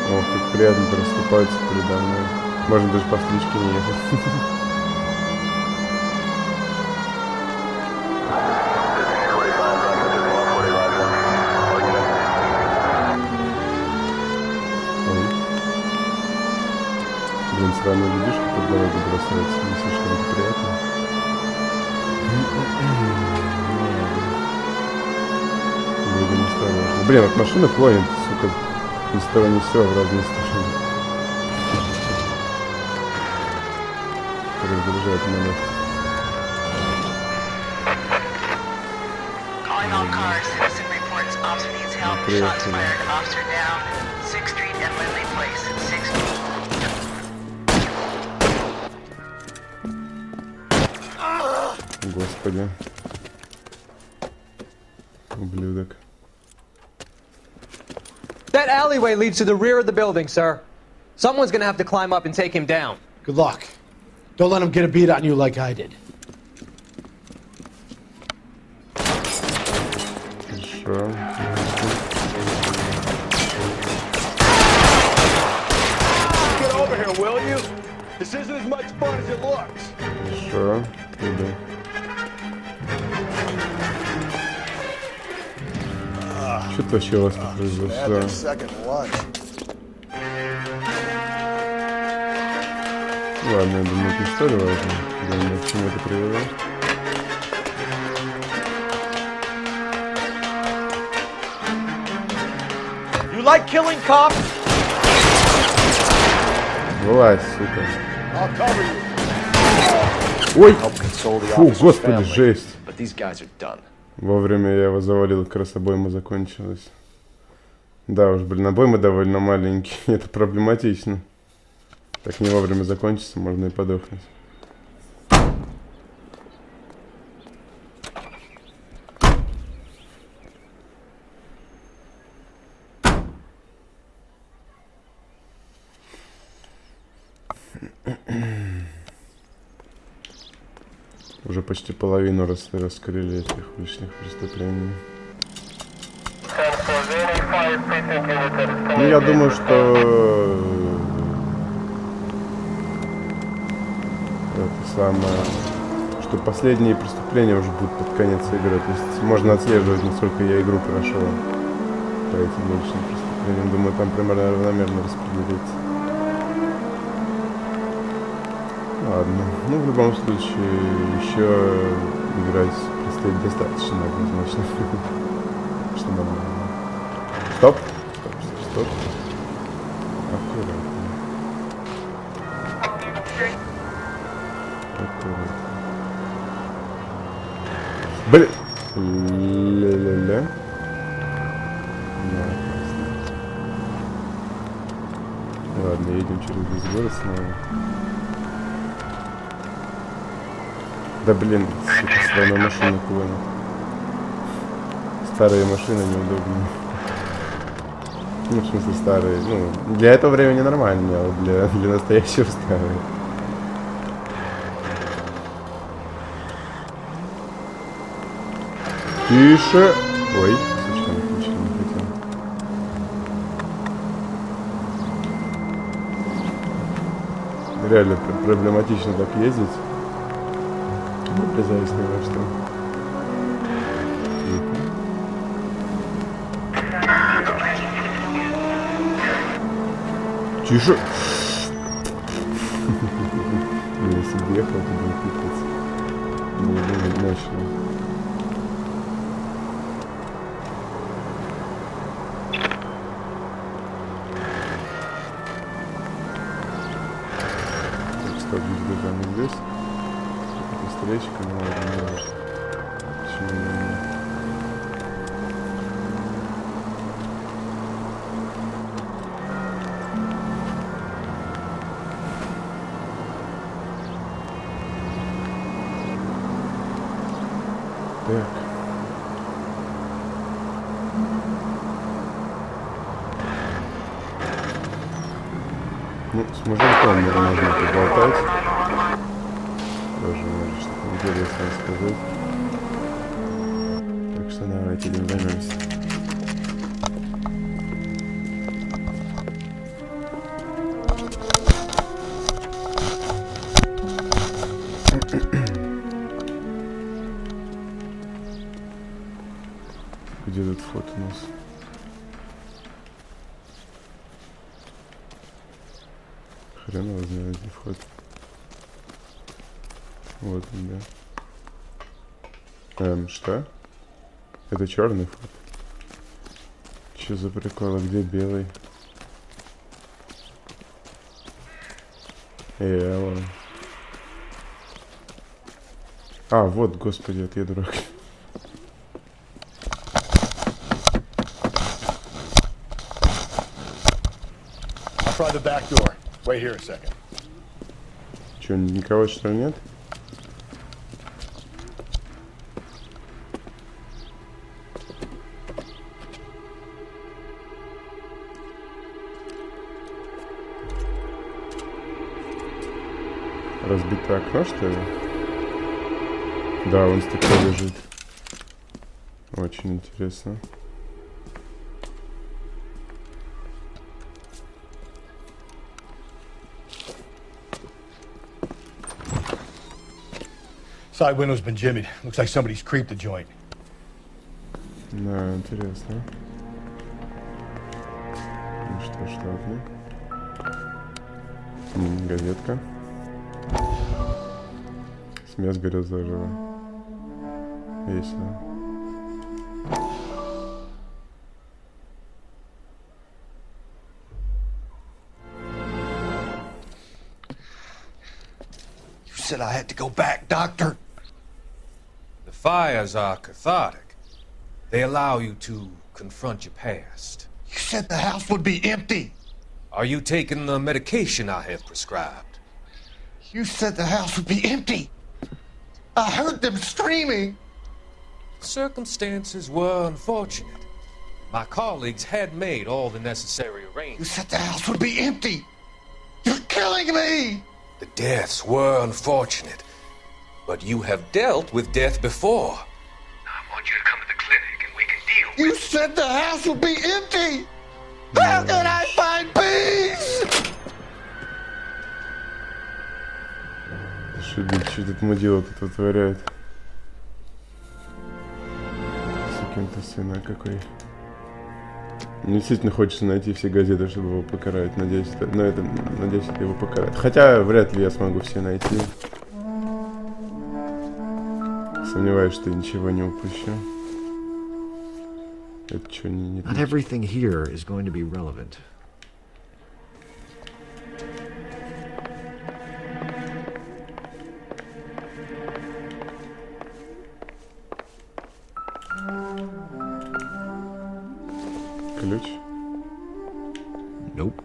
Ох, как приятно расступаются передо мной. Можно даже по встречке не ехать. Блин, сраные людишки под дорогу бросаются, не слишком это приятно. Будем осторожны. Блин, вот машина клонит, сука, ни с того ни с сего в разные стороны. Раздражает меня. Calling all cars. Citizen reports officer needs help. Shots fired. Officer down. 6th Street and Lindley Place. 6th Street. Господи. Ублюдок. That alleyway leads to the rear of the building, sir. Someone's gonna have to climb up and take him down. Good luck. Don't let him get a beat on you like I did. Хорошо. Get over here, will you? This isn't as much fun as it looks. Хорошо. Иду. Что-то вообще у вас тут произошло? Ладно, я думаю, это не столь важно. Главное, к чему это привело. You like killing cops? Вылазь, сука. Ой! Фу, господи, жесть. Вовремя я его завалил, как раз обойма закончилась. Да уж, блин, обоймы довольно маленькие, это проблематично. Так не вовремя закончится, можно и подохнуть. Уже почти половину раскрыли этих лишних преступлений. Ну, я думаю, что это самое, что последние преступления уже будут под конец игры. То есть можно отслеживать, насколько я игру прошел по этим личным преступлениям. Думаю, там примерно равномерно распределится. Ладно. Ну, в любом случае, еще играть предстоит достаточно однозначно. Что нормально. Стоп. Стоп. Аккуратно. Аккуратно. Блин. Ля-ля-ля. Ладно, едем через весь город снова. Да блин, странная машина клонит. Старые машины неудобные. Ну, в смысле старые. Ну, для этого времени нормально, а вот для настоящего старые. Тише. Ой, случайно включил, не хотел. Реально проблематично так ездить. Врезаюсь ни во что. Тише. Если бы ехал, то был пипец. Было мощно. Так, стоп, где-то не здесь. Встречка, ну ладно, не важно. Почему не? Так. Ну, с мужиком можно поболтать. Тоже может что-то интересное сказать. Так что давайте этим займемся. Где тут вход у нас? Хрен его знает, где вход. Вот он, да. Что? Это черный вход? Че за прикол? А где белый? Ладно. А, вот, господи, это я дурак. I'll try the back door. Wait here a second. Че, никого что ли нет? Разбитое окно, что ли? Да, вон стекло лежит. Очень интересно. Side window's been jimmied. Looks like somebody's creeped the joint. Да, интересно. Ну что ж, ладно. Газетка. Смесь горят заживо. Весело. You said I had to go back, Doctor. The fires are cathartic. They allow you to confront your past. You said the house would be empty. Are you taking the medication I have prescribed? You said the house would be empty. I heard them screaming. Circumstances were unfortunate. My colleagues had made all the necessary arrangements. You said the house would be empty. You're killing me. The deaths were unfortunate, But you have dealt with death before. I want you to come to the clinic and we can deal with You said the house would be empty! How can I find peace? Что этот мудила тут вытворяет? Сукин-то сына какой. Мне действительно хочется найти все газеты, чтобы его покарать. Надеюсь, это его покарает. Хотя вряд ли я смогу все найти. Сомневаюсь, что я ничего не упущу. Это что, не... Not everything here is going to be relevant. Ключ? Nope.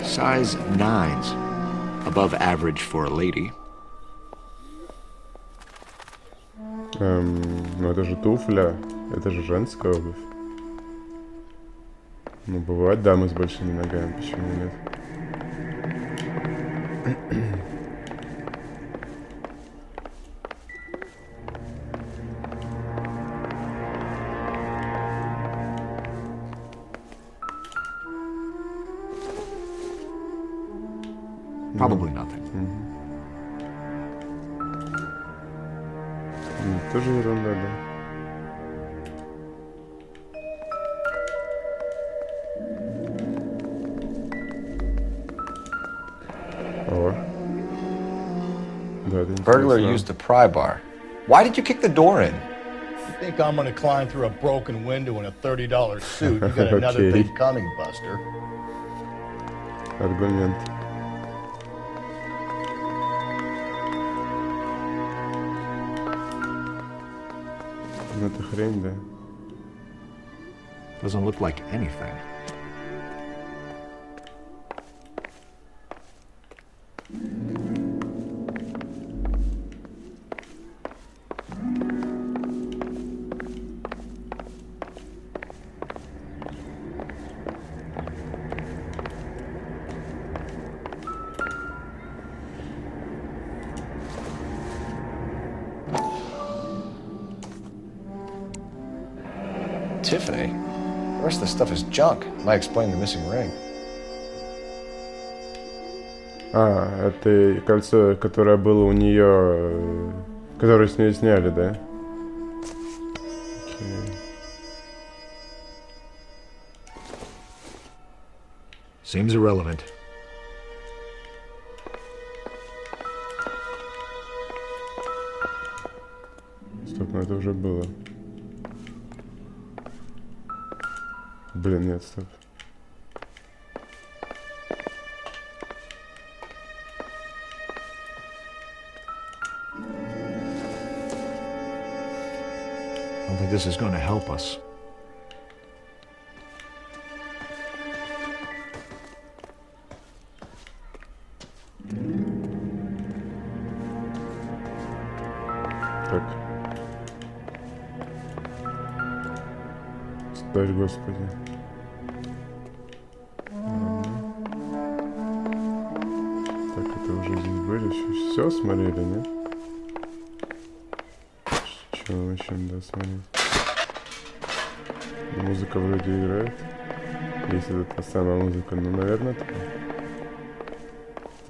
Size 9s. Above average for a lady. Ну это же туфля, это же женская обувь. Ну бывают дамы с большими ногами, почему нет? Probably nothing. Тоже ерунда, да. О. Да, это Burglar интересно. used the pry bar. Why did you kick the door in? You think I'm gonna climb through a broken window in a $30 suit? You got another Okay. thing coming, Buster. Аргумент. Ну это хрень, да. Doesn't look like anything. Tiffany? The rest of the stuff is junk. Might explain the missing ring. А, это кольцо, которое было у нее, которое с нее сняли, да? Окей. Seems irrelevant. Стоп, ну это уже было. Блин, нет, стоп. I don't think this is going to help us. Так. Стой, господи. Так, это уже здесь были. Все смотрели, нет? Чего еще надо смотреть? Музыка вроде играет. Если это та самая музыка, ну, наверное, так. То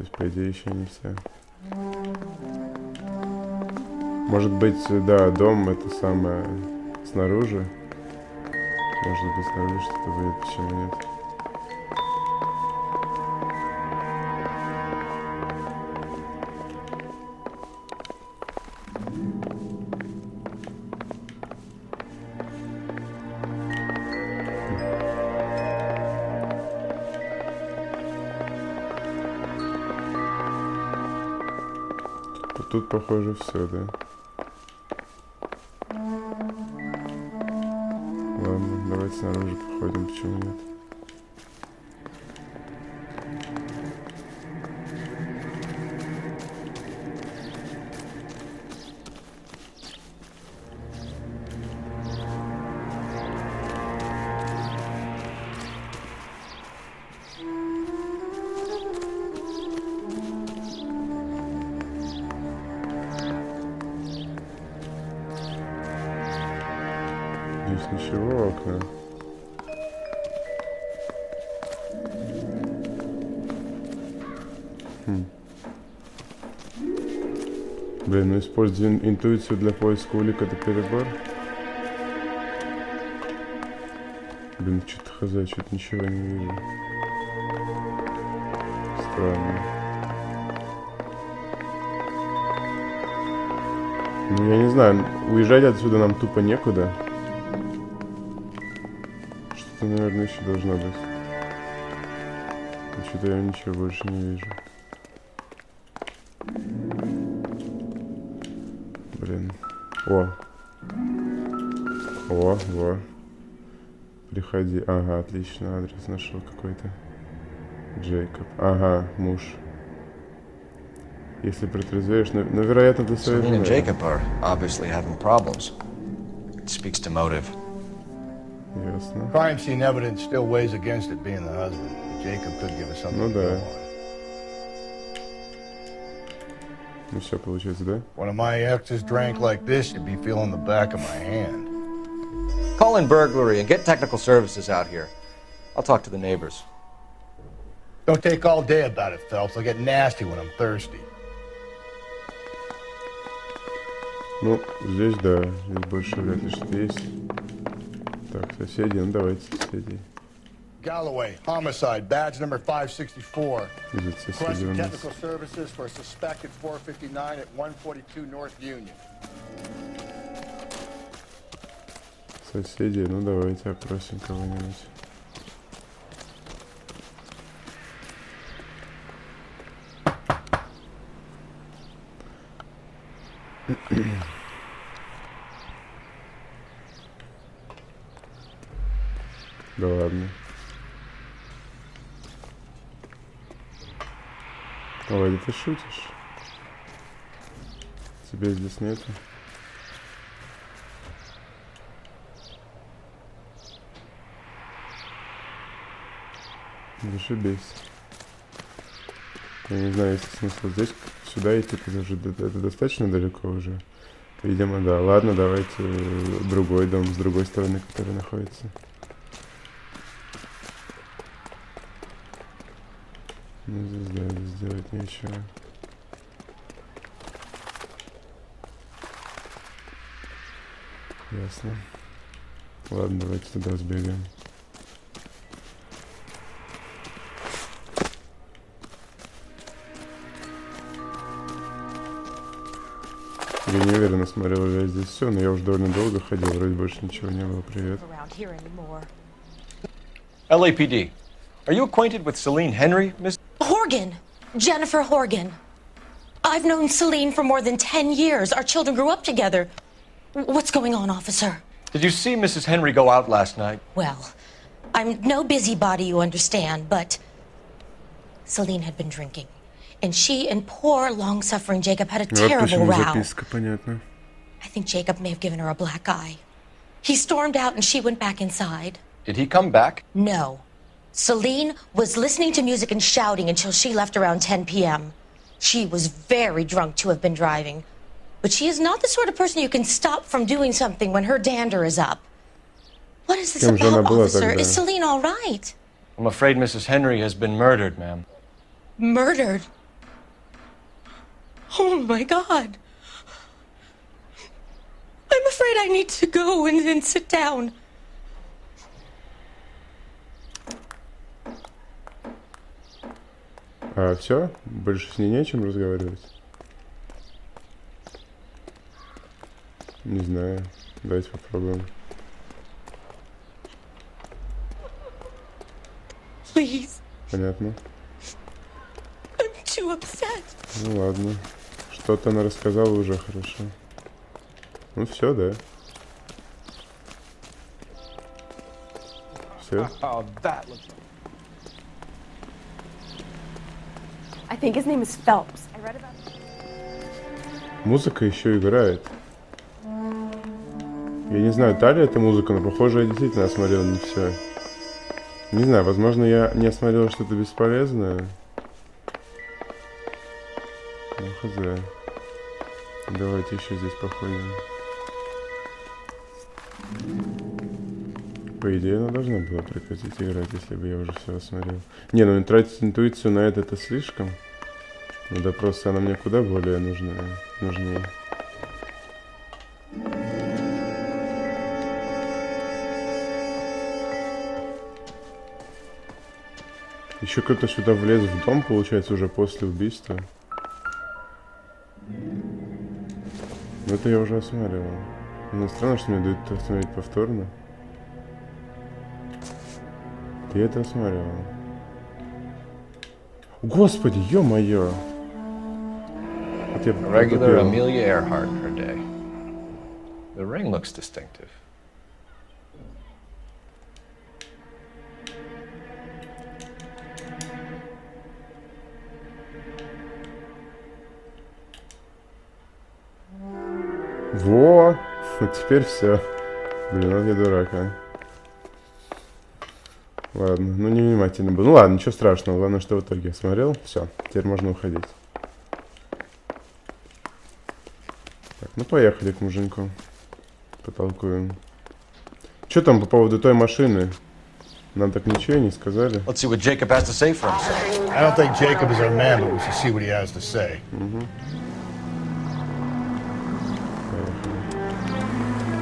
есть, по идее, еще не вся. Может быть, да, дом это самое снаружи. Может быть, снаружи что-то будет, почему нет. Тут, похоже, все, да? Ладно, давайте снаружи походим, почему нет. Здесь ничего, окна. Блин, ну использовать интуицию для поиска улик — это перебор. Блин, что-то хз, что-то ничего не вижу. Странно. Ну, я не знаю, уезжать отсюда нам тупо некуда. Что-то, наверное, еще должно быть. Но что-то я ничего больше не вижу. Блин. Во. Приходи. Ага, отлично, адрес нашел какой-то. Джейкоб. Ага, муж. Если протрезвеешь, но вероятно, ты своей Celine and женой. Jacob are obviously having problems. It speaks to motive. Ясно. Crime scene evidence still weighs against it being the husband. Jacob could give us something Ну to да. go on. Ну все, получается, да? One of my exes drank like this, you'd be feeling the back of my hand. Call in burglary and get technical services out here. I'll talk to the neighbors. Don't take all day about it, Phelps. I'll get nasty when I'm thirsty. Ну, здесь, да. Здесь больше вряд ли что-то есть. Так, соседи, ну давайте соседей. Galloway, homicide, badge number 564. Видит соседи у Requesting нас. technical services for a suspect at 459 at 142 North Union. Соседи, ну давайте опросим кого-нибудь. Да ладно. Ой, да ты шутишь? Тебя здесь нету? Зашибись. Я не знаю, есть ли смысл здесь сюда идти, потому что это достаточно далеко уже. Видимо, да. Ладно, давайте другой дом с другой стороны, который находится. Ну, здесь, да, здесь делать нечего. Ясно. Ладно, давайте туда сбегаем. Я не уверенно смотрел я здесь все, но я уже довольно долго ходил, вроде больше ничего не было. Привет. LAPD. Are you acquainted with Celine Henry, Miss? Horgan. Jennifer Horgan. I've known Celine for more than 10 years. Our children grew up together. What's going on, officer? Did you see Mrs. Henry go out last night? Well, I'm no busybody, you understand, but Celine had been drinking. And she and poor, long-suffering Jacob had a terrible row. Записка, понятно. I think Jacob may have given her a black eye. He stormed out and she went back inside. Did he come back? No. Celine was listening to music and shouting until she left around 10 p.m. She was very drunk to have been driving. But she is not the sort of person you can stop from doing something when her dander is up. What is this about, officer? Is Celine all right? I'm afraid Mrs. Henry has been murdered, ma'am. Murdered? Oh, my God. I'm afraid I need to go and sit down. А, все? Больше с ней не о чем разговаривать? Не знаю. Давайте попробуем. Please. Понятно. I'm too upset. Ну ладно. Что-то она рассказала уже хорошо. Ну все, да. Все. Oh, that looks. I think his name is Phelps. I read about him. Музыка еще играет. Я не знаю, та ли это музыка, но похоже, я действительно осмотрел не все. Не знаю, возможно, я не осмотрел что-то бесполезное. Ну, хз. Давайте еще здесь походим. По идее, она должна была прекратить играть, если бы я уже все осмотрел. Не, ну тратить интуицию на это слишком. Ну да просто она мне куда более нужнее. Еще кто-то сюда влез в дом, получается, уже после убийства. Но это я уже осматривал. Ну, странно, что мне дают осмотреть повторно. Ты это осматривал. Господи, ё-моё! Вот я Regular Amelia Earhart per day. The ring looks distinctive. Во! Теперь все. Блин, вот я дурак, а. Ладно, ну невнимательно был. Ну ладно, ничего страшного. Главное, что в итоге я смотрел. Все, теперь можно уходить. Так, ну поехали к муженьку. Потолкуем. Что там по поводу той машины? Нам так ничего и не сказали. Let's see what Jacob has to say for himself. I don't think Jacob is our man, but we should see what he has to say.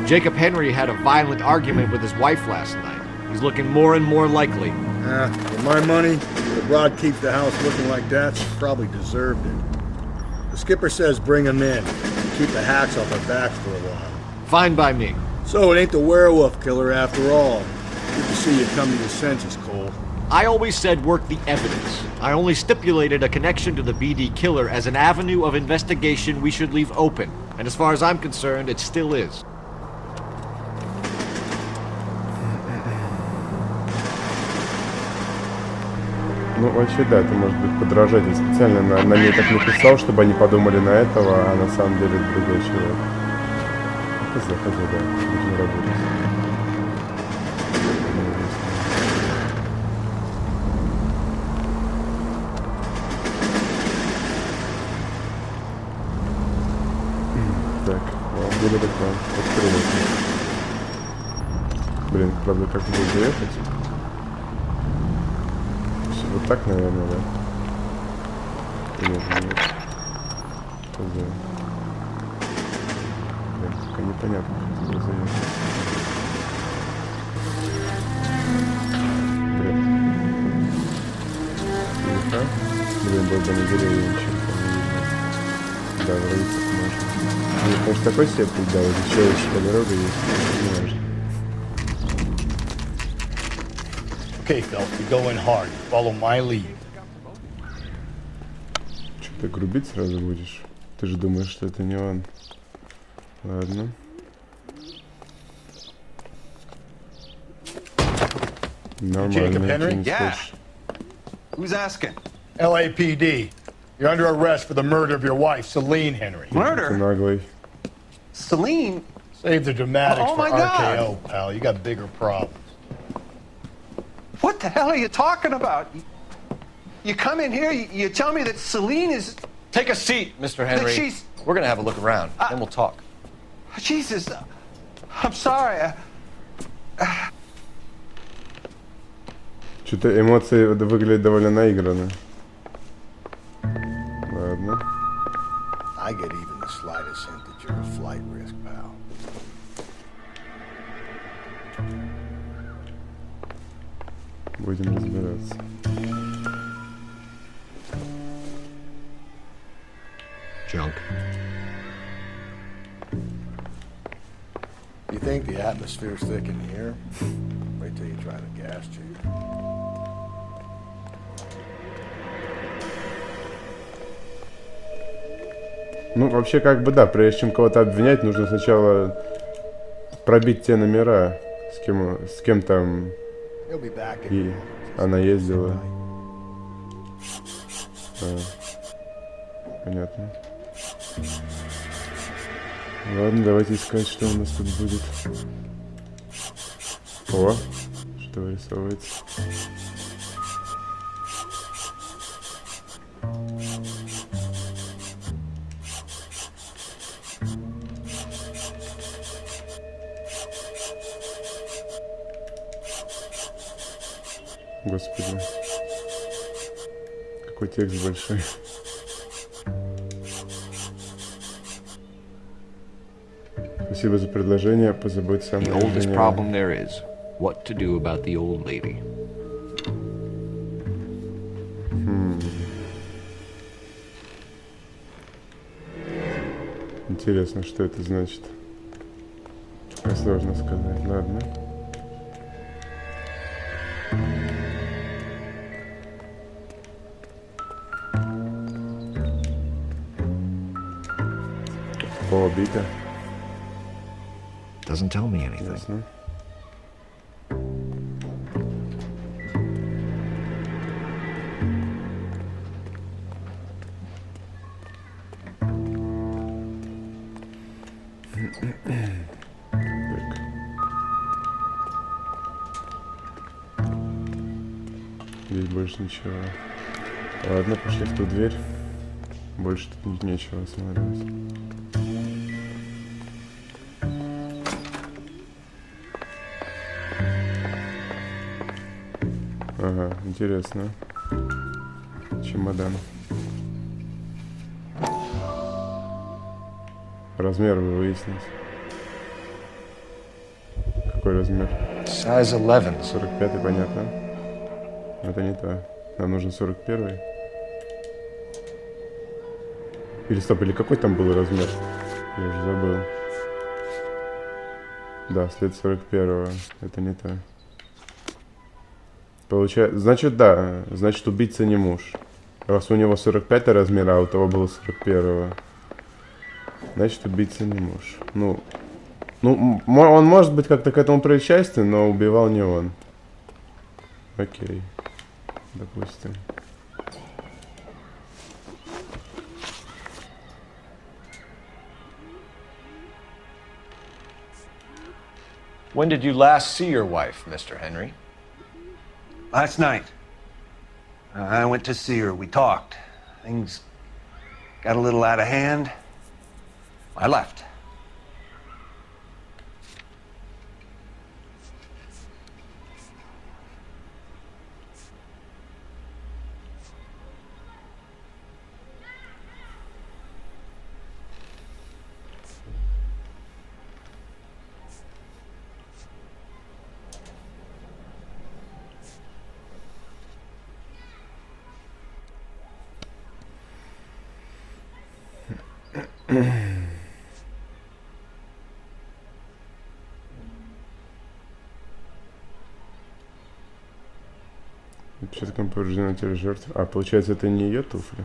Jacob Henry had a violent argument with his wife last night. He's looking more and more likely. For my money, the broad keeps the house looking like that. She probably deserved it. The skipper says bring him in. Keep the hacks off our backs for a while. Fine by me. So it ain't the werewolf killer after all. Good to see you come to your senses, Cole. I always said work the evidence. I only stipulated a connection to the BD killer as an avenue of investigation we should leave open. And as far as I'm concerned, it still is. Ну, вообще, да, это может быть подражатель. Специально на ней так написал, чтобы они подумали на этого, а на самом деле это другой человек. Хотя, да, нужно работать. Так, было бы план. Открылось. Блин, правда, как будет заехать? Вот так, наверное, да? Нет, нет. Блин, пока непонятно, как туда заехать. Блин. Блин, был бы на деревья, ничего там не видно. Да, вроде так можно. Мне, конечно, такой себе путь, да, вот человеческая дорога есть, не важно. Okay, Phelps, we go in hard. Follow my lead. Что, ты грубить сразу будешь? Ты же думаешь, что это не он. Ладно. Нормально. Jacob Henry? Yeah. Who's asking? LAPD. You're under arrest for the murder of your wife, Celine Henry. Murder? Наглый. Celine? Save the dramatics Oh, for my RKO, God. pal. You got bigger problems. What the hell are you talking about? You come in here, you tell me that Celine is... Take a seat, Mr. Henry. she's- We're gonna have a look around, then we'll talk. Jesus, I'm sorry. Что-то эмоции выглядят довольно наигранно. Ладно. I get even the slightest hint that you're a flight risk, pal. Будем разбираться. Junk. You think the atmosphere's thick in here? Wait till you try the gas chamber. Ну, вообще, как бы, да, прежде чем кого-то обвинять, нужно сначала пробить те номера, с кем там и она ездила. Понятно. Ладно, давайте искать, что у нас тут будет. О, что вырисовывается. Господи. Какой текст большой. Спасибо за предложение. Позаботься о The моей oldest жене. problem there is what to do about the old lady. Интересно, что это значит. Сложно сказать. Ладно. О, бита. Doesn't tell me anything. Ясно. Здесь больше ничего. Ладно, пошли в ту дверь. Больше тут нечего осматривать. Ага, интересно. Чемодан. Размер вы выяснить. Какой размер? Size 11. 45-й, понятно. Это не то. Нам нужен 41-й. Или стоп, или какой там был размер? Я уже забыл. Да, след 41-го. Это не то. Получается, значит, да. Значит, убийца не муж. Раз у него 45-й размер, а у того было 41-го. Значит, убийца не муж. Ну, он может быть как-то к этому причастен, но убивал не он. Окей. Допустим. When did you last see your wife, Mr. Henry? Last night. I went to see her. We talked. Things got a little out of hand. I left. Все-таки повреждена тело жертвы. А, получается, это не ее туфли?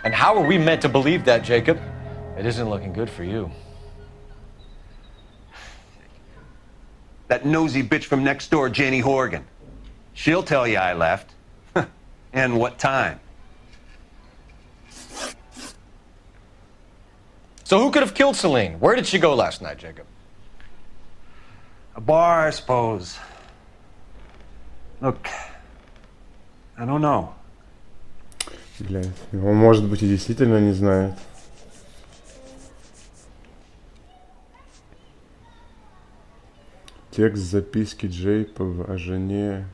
And how are we meant to believe that, Jacob? It isn't looking good for you. That nosy bitch from next door, Janie Horgan. She'll tell you I left. And what time. So who could have killed Celine? Where did she go last night, Jacob? A bar, I suppose. Look, I don't know. Блядь, он, может быть, и действительно не знает. Текст записки Джейкоба о жене.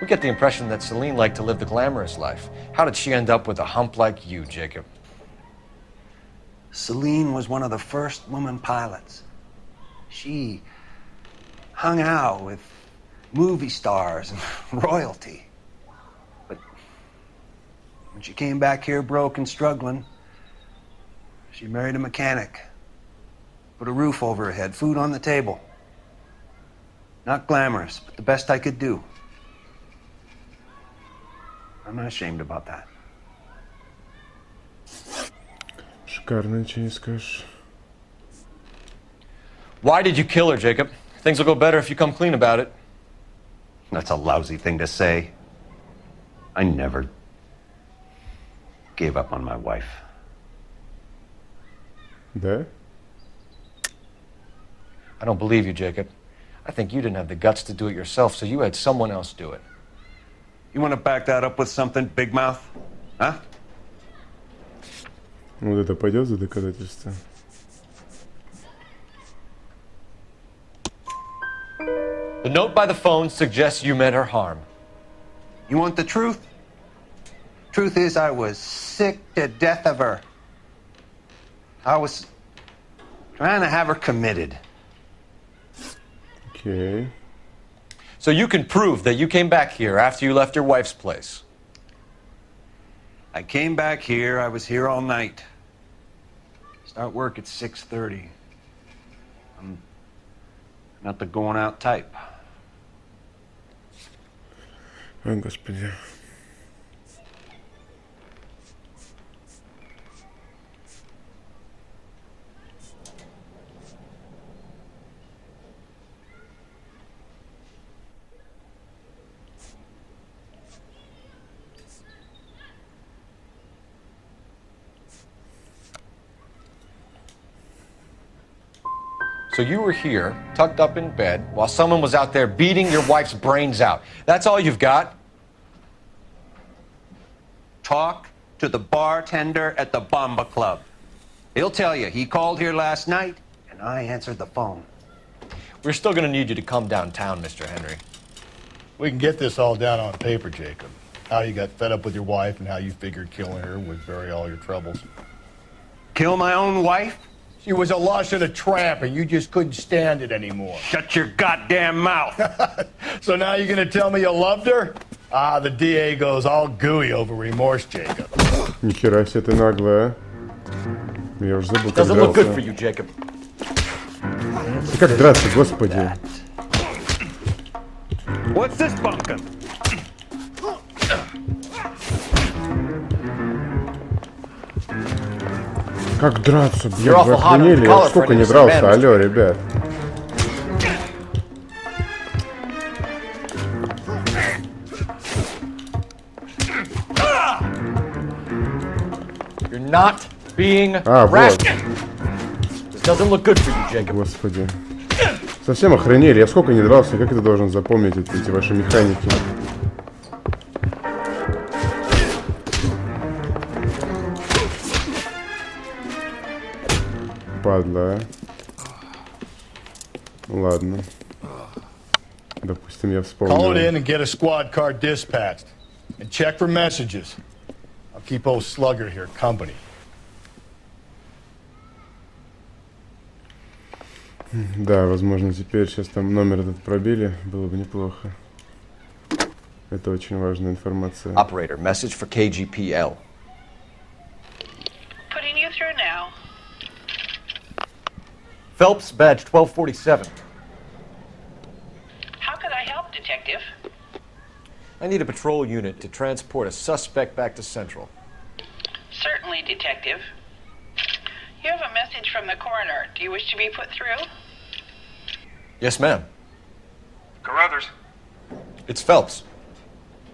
We get the impression that Celine liked to live the glamorous life. How did she end up with a hump like you, Jacob? Celine was one of the first woman pilots. She hung out with movie stars and royalty. But when she came back here broke and struggling, she married a mechanic. Put a roof over her head, food on the table. Not glamorous, but the best I could do. I'm not ashamed about that. Шикарно, ничего не скажешь. Why did you kill her, Jacob? Things will go better if you come clean about it. That's a lousy thing to say. I never gave up on my wife. Да? I don't believe you, Jacob. I think you didn't have the guts to do it yourself, so you had someone else do it. You want to back that up with something, Big Mouth? Huh? Вот это пойдет за доказательство. The note by the phone suggests you meant her harm. You want the truth? Truth is, I was sick to death of her. I was trying to have her committed. Okay. So you can prove that you came back here after you left your wife's place. I came back here. I was here all night. Start work at 6:30. I'm not the going out type. Ой, господи. So you were here, tucked up in bed, while someone was out there beating your wife's brains out. That's all you've got? Talk to the bartender at the Bomba Club. He'll tell you he called here last night, and I answered the phone. We're still going to need you to come downtown, Mr. Henry. We can get this all down on paper, Jacob. How you got fed up with your wife and how you figured killing her would bury all your troubles. Kill my own wife? She was a lush and a tramp, and you just couldn't stand it anymore. Shut your goddamn mouth. So now you're gonna tell me you loved her? Ah, the DA goes all gooey over remorse, Jacob. Нихера себе ты наглая. Я уже забыл, как Doesn't look good for драться. you, Jacob. Ты как драться, господи. What's this bunkin'? Как драться, блин, You're вы awful hot on the охренели? collar Я сколько for не any дрался, man. алло, ребят. You're not being А, вот. rational. This doesn't look good for you, Jacob. Господи. Совсем охренели, я сколько не дрался, как это должен запомнить эти ваши механики? Падла, а? Ладно. Допустим, я Call it вспомнил. in and get a squad car dispatched. And check for messages. I'll keep old Slugger here company. Да, возможно, теперь сейчас там номер этот пробили, было бы неплохо. Это очень важная информация. Operator, message for KGPL. Putting you through now. Phelps, badge 1247. How could I help, Detective? I need a patrol unit to transport a suspect back to Central. Certainly, Detective. You have a message from the coroner. Do you wish to be put through? Yes, ma'am. Carruthers, It's Phelps.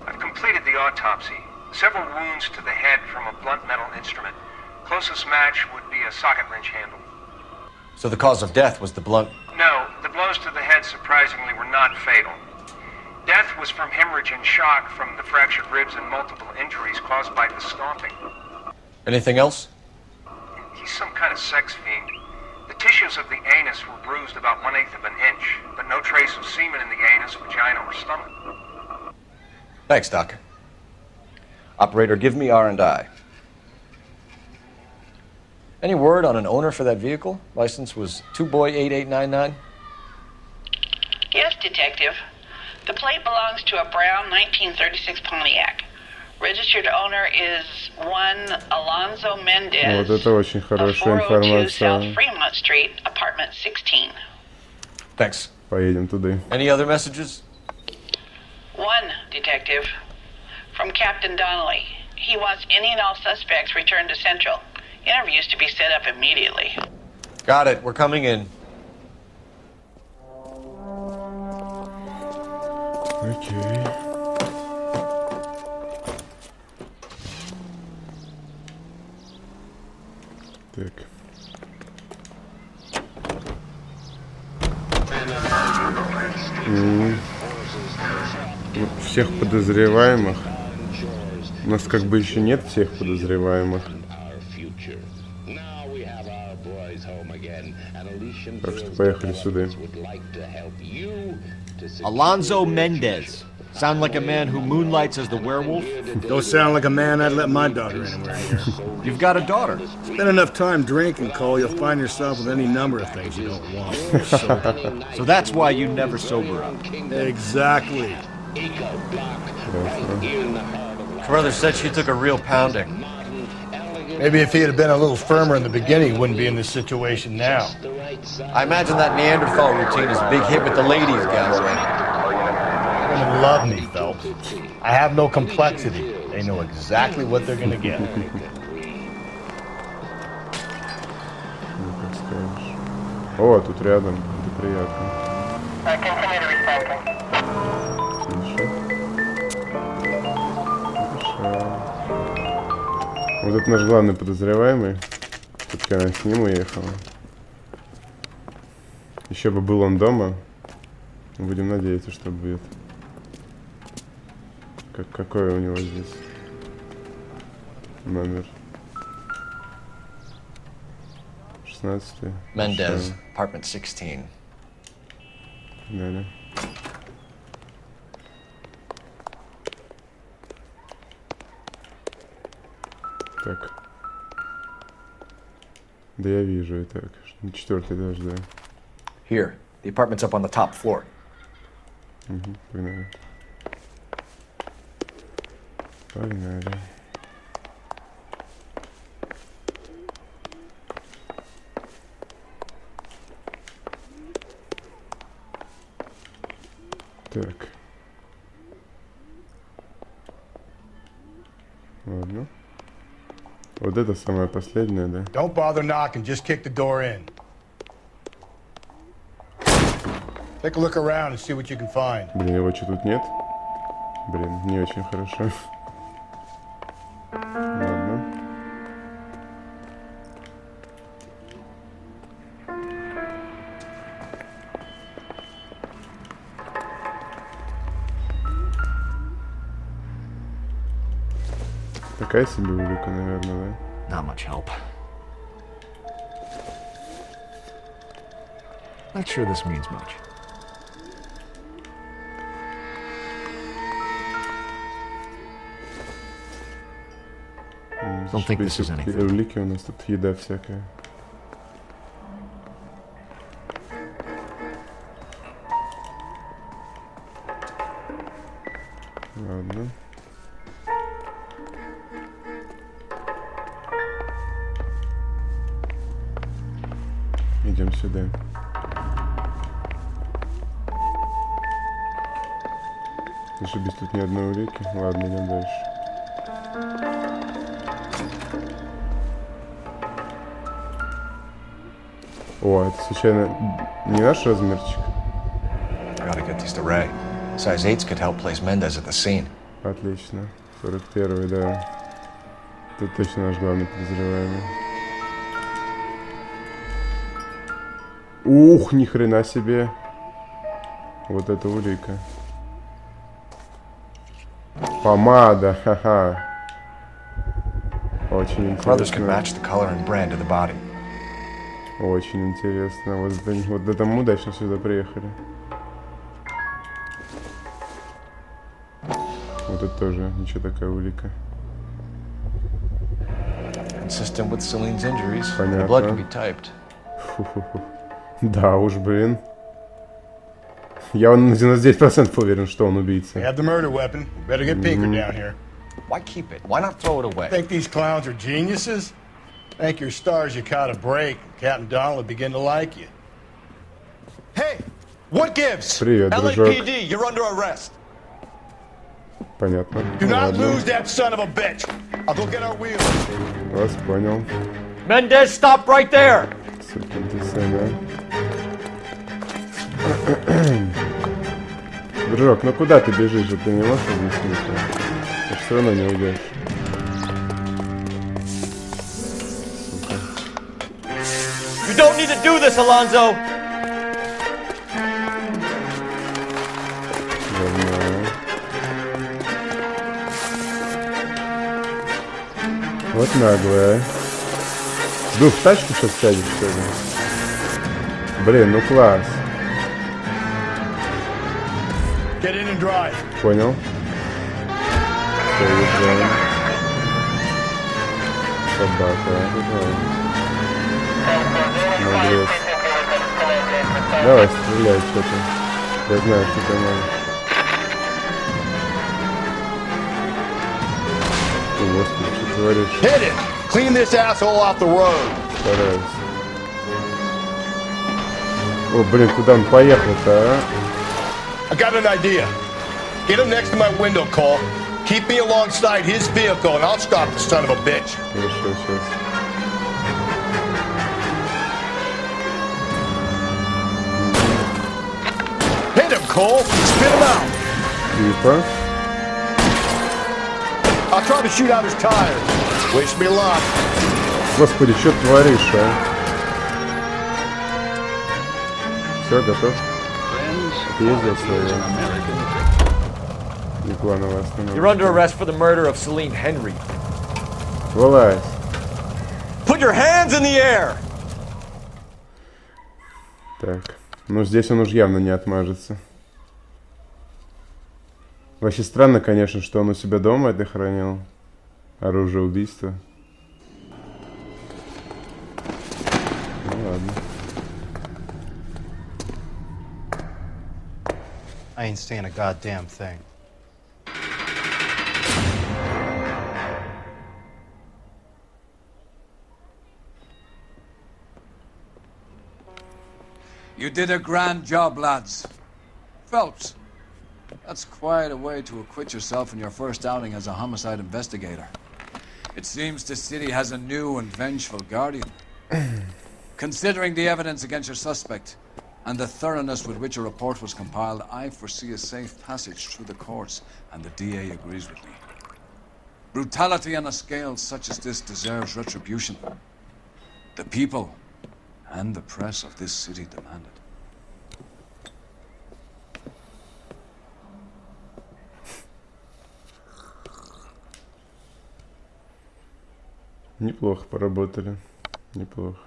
I've completed the autopsy. Several wounds to the head from a blunt metal instrument. Closest match would be a socket wrench handle. So the cause of death was the blunt. No, the blows to the head surprisingly were not fatal. Death was from hemorrhage and shock from the fractured ribs and multiple injuries caused by the stomping. Anything else? He's some kind of sex fiend. The tissues of the anus were bruised about 1/8 of an inch, but no trace of semen in the anus, vagina, or stomach. Thanks, Doc. Operator, give me R&I. Any word on an owner for that vehicle? License was 2boy8899. Yes, Detective. The plate belongs to a brown 1936 Pontiac. Registered owner is one Alonzo Mendez, Вот это очень хорошая 402 South информация. Fremont Street, apartment 16. Thanks. Поедем туда. Any other messages? One, Detective. From Captain Donnelly. He wants any and all suspects returned to Central. Interviews to be set up immediately. Got it. We're coming in. Окей. Так. Всех подозреваемых. У нас как бы еще нет всех подозреваемых. Так что поехали сюда. Alonzo Mendez. Sound like a man who moonlights as the werewolf? Don't sound like a man I'd let my daughter anywhere near. You've got a daughter. Spend enough time drinking, Cole, you'll find yourself with any number of things you don't want. So that's why you never sober up. Exactly. Carruthers said she took a real pounding. Maybe if he had been a little firmer in the beginning, he wouldn't be in this situation now. I imagine that Neanderthal routine is a big hit with the ladies, Galloway. Women love me, Phelps. I have no complexity. They know exactly what they're gonna get. О, тут рядом. Это приятно. Хорошо. Вот это наш главный подозреваемый. Все-таки она с ним уехала. Еще бы был он дома. Будем надеяться, что будет. Какой у него здесь номер? 16. Mendez, apartment 16. Да. Так. Да я вижу и так. 4-й этаж, да. Here, the apartment's up on the top floor. Погнали. Погнали. Так. Ладно. Вот это самое последнее, да? Don't bother knocking, just kick the door in. Take a look around and see what you can find. Блин, его что тут нет? Блин, не очень хорошо. Ладно. Такая себе улика, наверное, да? Not much help. Not sure this means much. Don't think this is anything. Улики у нас тут еда всякая. Ладно. Идем сюда. Зашибись, тут ни одной улики. Ладно, идем дальше. О, это случайно не наш размерчик? Gotta get these to Ray. Size 8s could help place Mendez at the scene. Отлично. 41-й, да. Тут точно наш главный подозреваемый. Ух, ни хрена себе. Вот это улика. Помада, ха-ха. Очень Brothers could интересно. match the color and brand of the body. Очень интересно. Вот это мы удачно сюда приехали. Вот это тоже ничего, такая улика. Consistent with Celine's injuries. The blood can be typed. Фу-фу-фу. Да уж, блин. Я на 99% уверен, что он убийца. We have the murder weapon. We better get Pinker down here. Why keep it? Why not throw it away? Think these clowns are geniuses? Thank your stars you caught a break. Captain Donald will begin to like you. Hey, what gives? Привет, дружок. LAPD, you're under arrest. Понятно. Do not Ладно. lose that son of a bitch. I'll go get our wheels. Вас понял. Mendez, stop right there. Сукин ты сын, да? Дружок, ну куда ты бежишь? Ты не можешь объяснить? Ты все равно не уйдешь. Сука. need to do this, Alonzo. Вот наглая. Дух, в тачку сейчас сядет, что ли? Блин, ну класс. Get in and drive. Понял. Все, уезжаем. Собака, молодец. Давай, стреляй, что ты. Я знаю, что ты можешь. О, Господи, что творишь? Hit it! Clean this asshole off the road. Стараюсь. О, блин, куда он поехал-то, а? I got an idea. Get him next to my window, Cole. Keep me alongside his vehicle, and I'll stop the son of a bitch. Хорошо, сейчас. Hit him, Cole. Spit him out. Типа. I'll try to shoot out his tires. Wish me luck. Господи, что творишь, а? Все, готов? Ездил свое. Непланово остановился. You're under arrest for the murder of Celine Henry. Вылазь. Put your hands in the air! Так. Ну, здесь он уж явно не отмажется. Вообще странно, конечно, что он у себя дома это хранил. Оружие убийства. Ну ладно. I ain't saying a goddamn thing. You did a grand job, lads. Phelps, that's quite a way to acquit yourself in your first outing as a homicide investigator. It seems the city has a new and vengeful guardian. Considering the evidence against your suspect and the thoroughness with which a report was compiled, I foresee a safe passage through the courts, and the DA agrees with me. Brutality on a scale such as this deserves retribution. The people and the press of this city demand it. Неплохо поработали. Неплохо.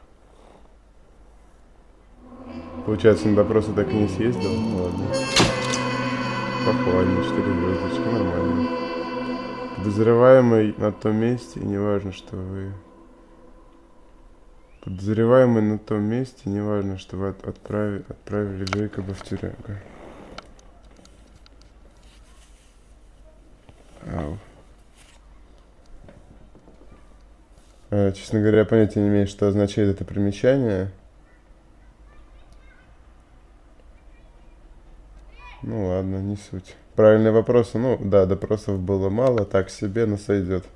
Получается, на допрос я так и не съездил. Ну ладно. Похвально, 4 звездочки, нормально. Подозреваемый на том месте, и неважно, что вы... Подозреваемый на том месте, неважно, что вы отправили Джейкоба в тюрягу. Ау. Честно говоря, я понятия не имею, что означает это примечание. Ну ладно, не суть. Правильные вопросы. Ну да, допросов было мало, так себе, но сойдет.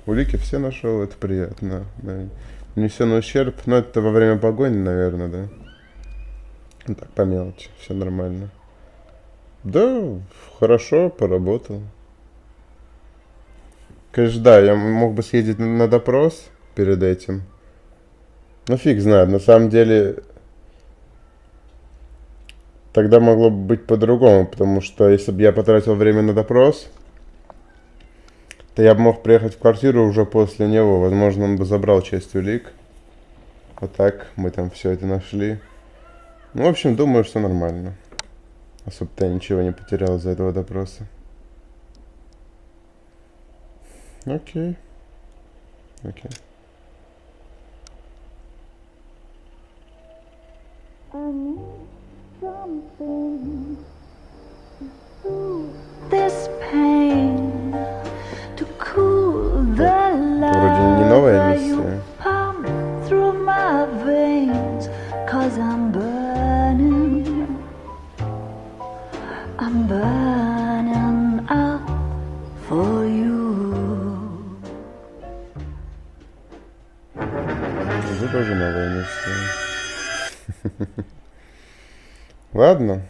Улики все нашел, это приятно. Да. Нанесен ущерб, но это во время погони, наверное, да? Ну так, по мелочи, все нормально. Да, хорошо, поработал. Конечно, да, я мог бы съездить на допрос перед этим. Но фиг знает, на самом деле... Тогда могло бы быть по-другому, потому что если бы я потратил время на допрос, то я бы мог приехать в квартиру уже после него. Возможно, он бы забрал часть улик. Вот так мы там все это нашли. Ну, в общем, думаю, что нормально. Особо-то я ничего не потерял из-за этого допроса. Окей. Окей. Something to soothe this pain, to cool the love you pump through my veins, 'cause I'm burning up for you. Это тоже новая миссия. Ладно.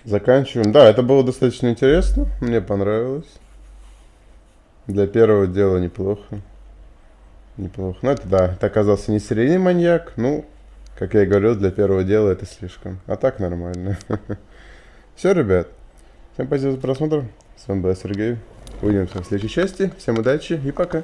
Заканчиваем. Да, это было достаточно интересно. Мне понравилось. Для первого дела неплохо. Неплохо. Ну это да, это оказался не серийный маньяк. Ну, как я и говорил, для первого дела это слишком. А так нормально. Все, ребят. Всем спасибо за просмотр. С вами был Сергей. Увидимся в следующей части. Всем удачи и пока.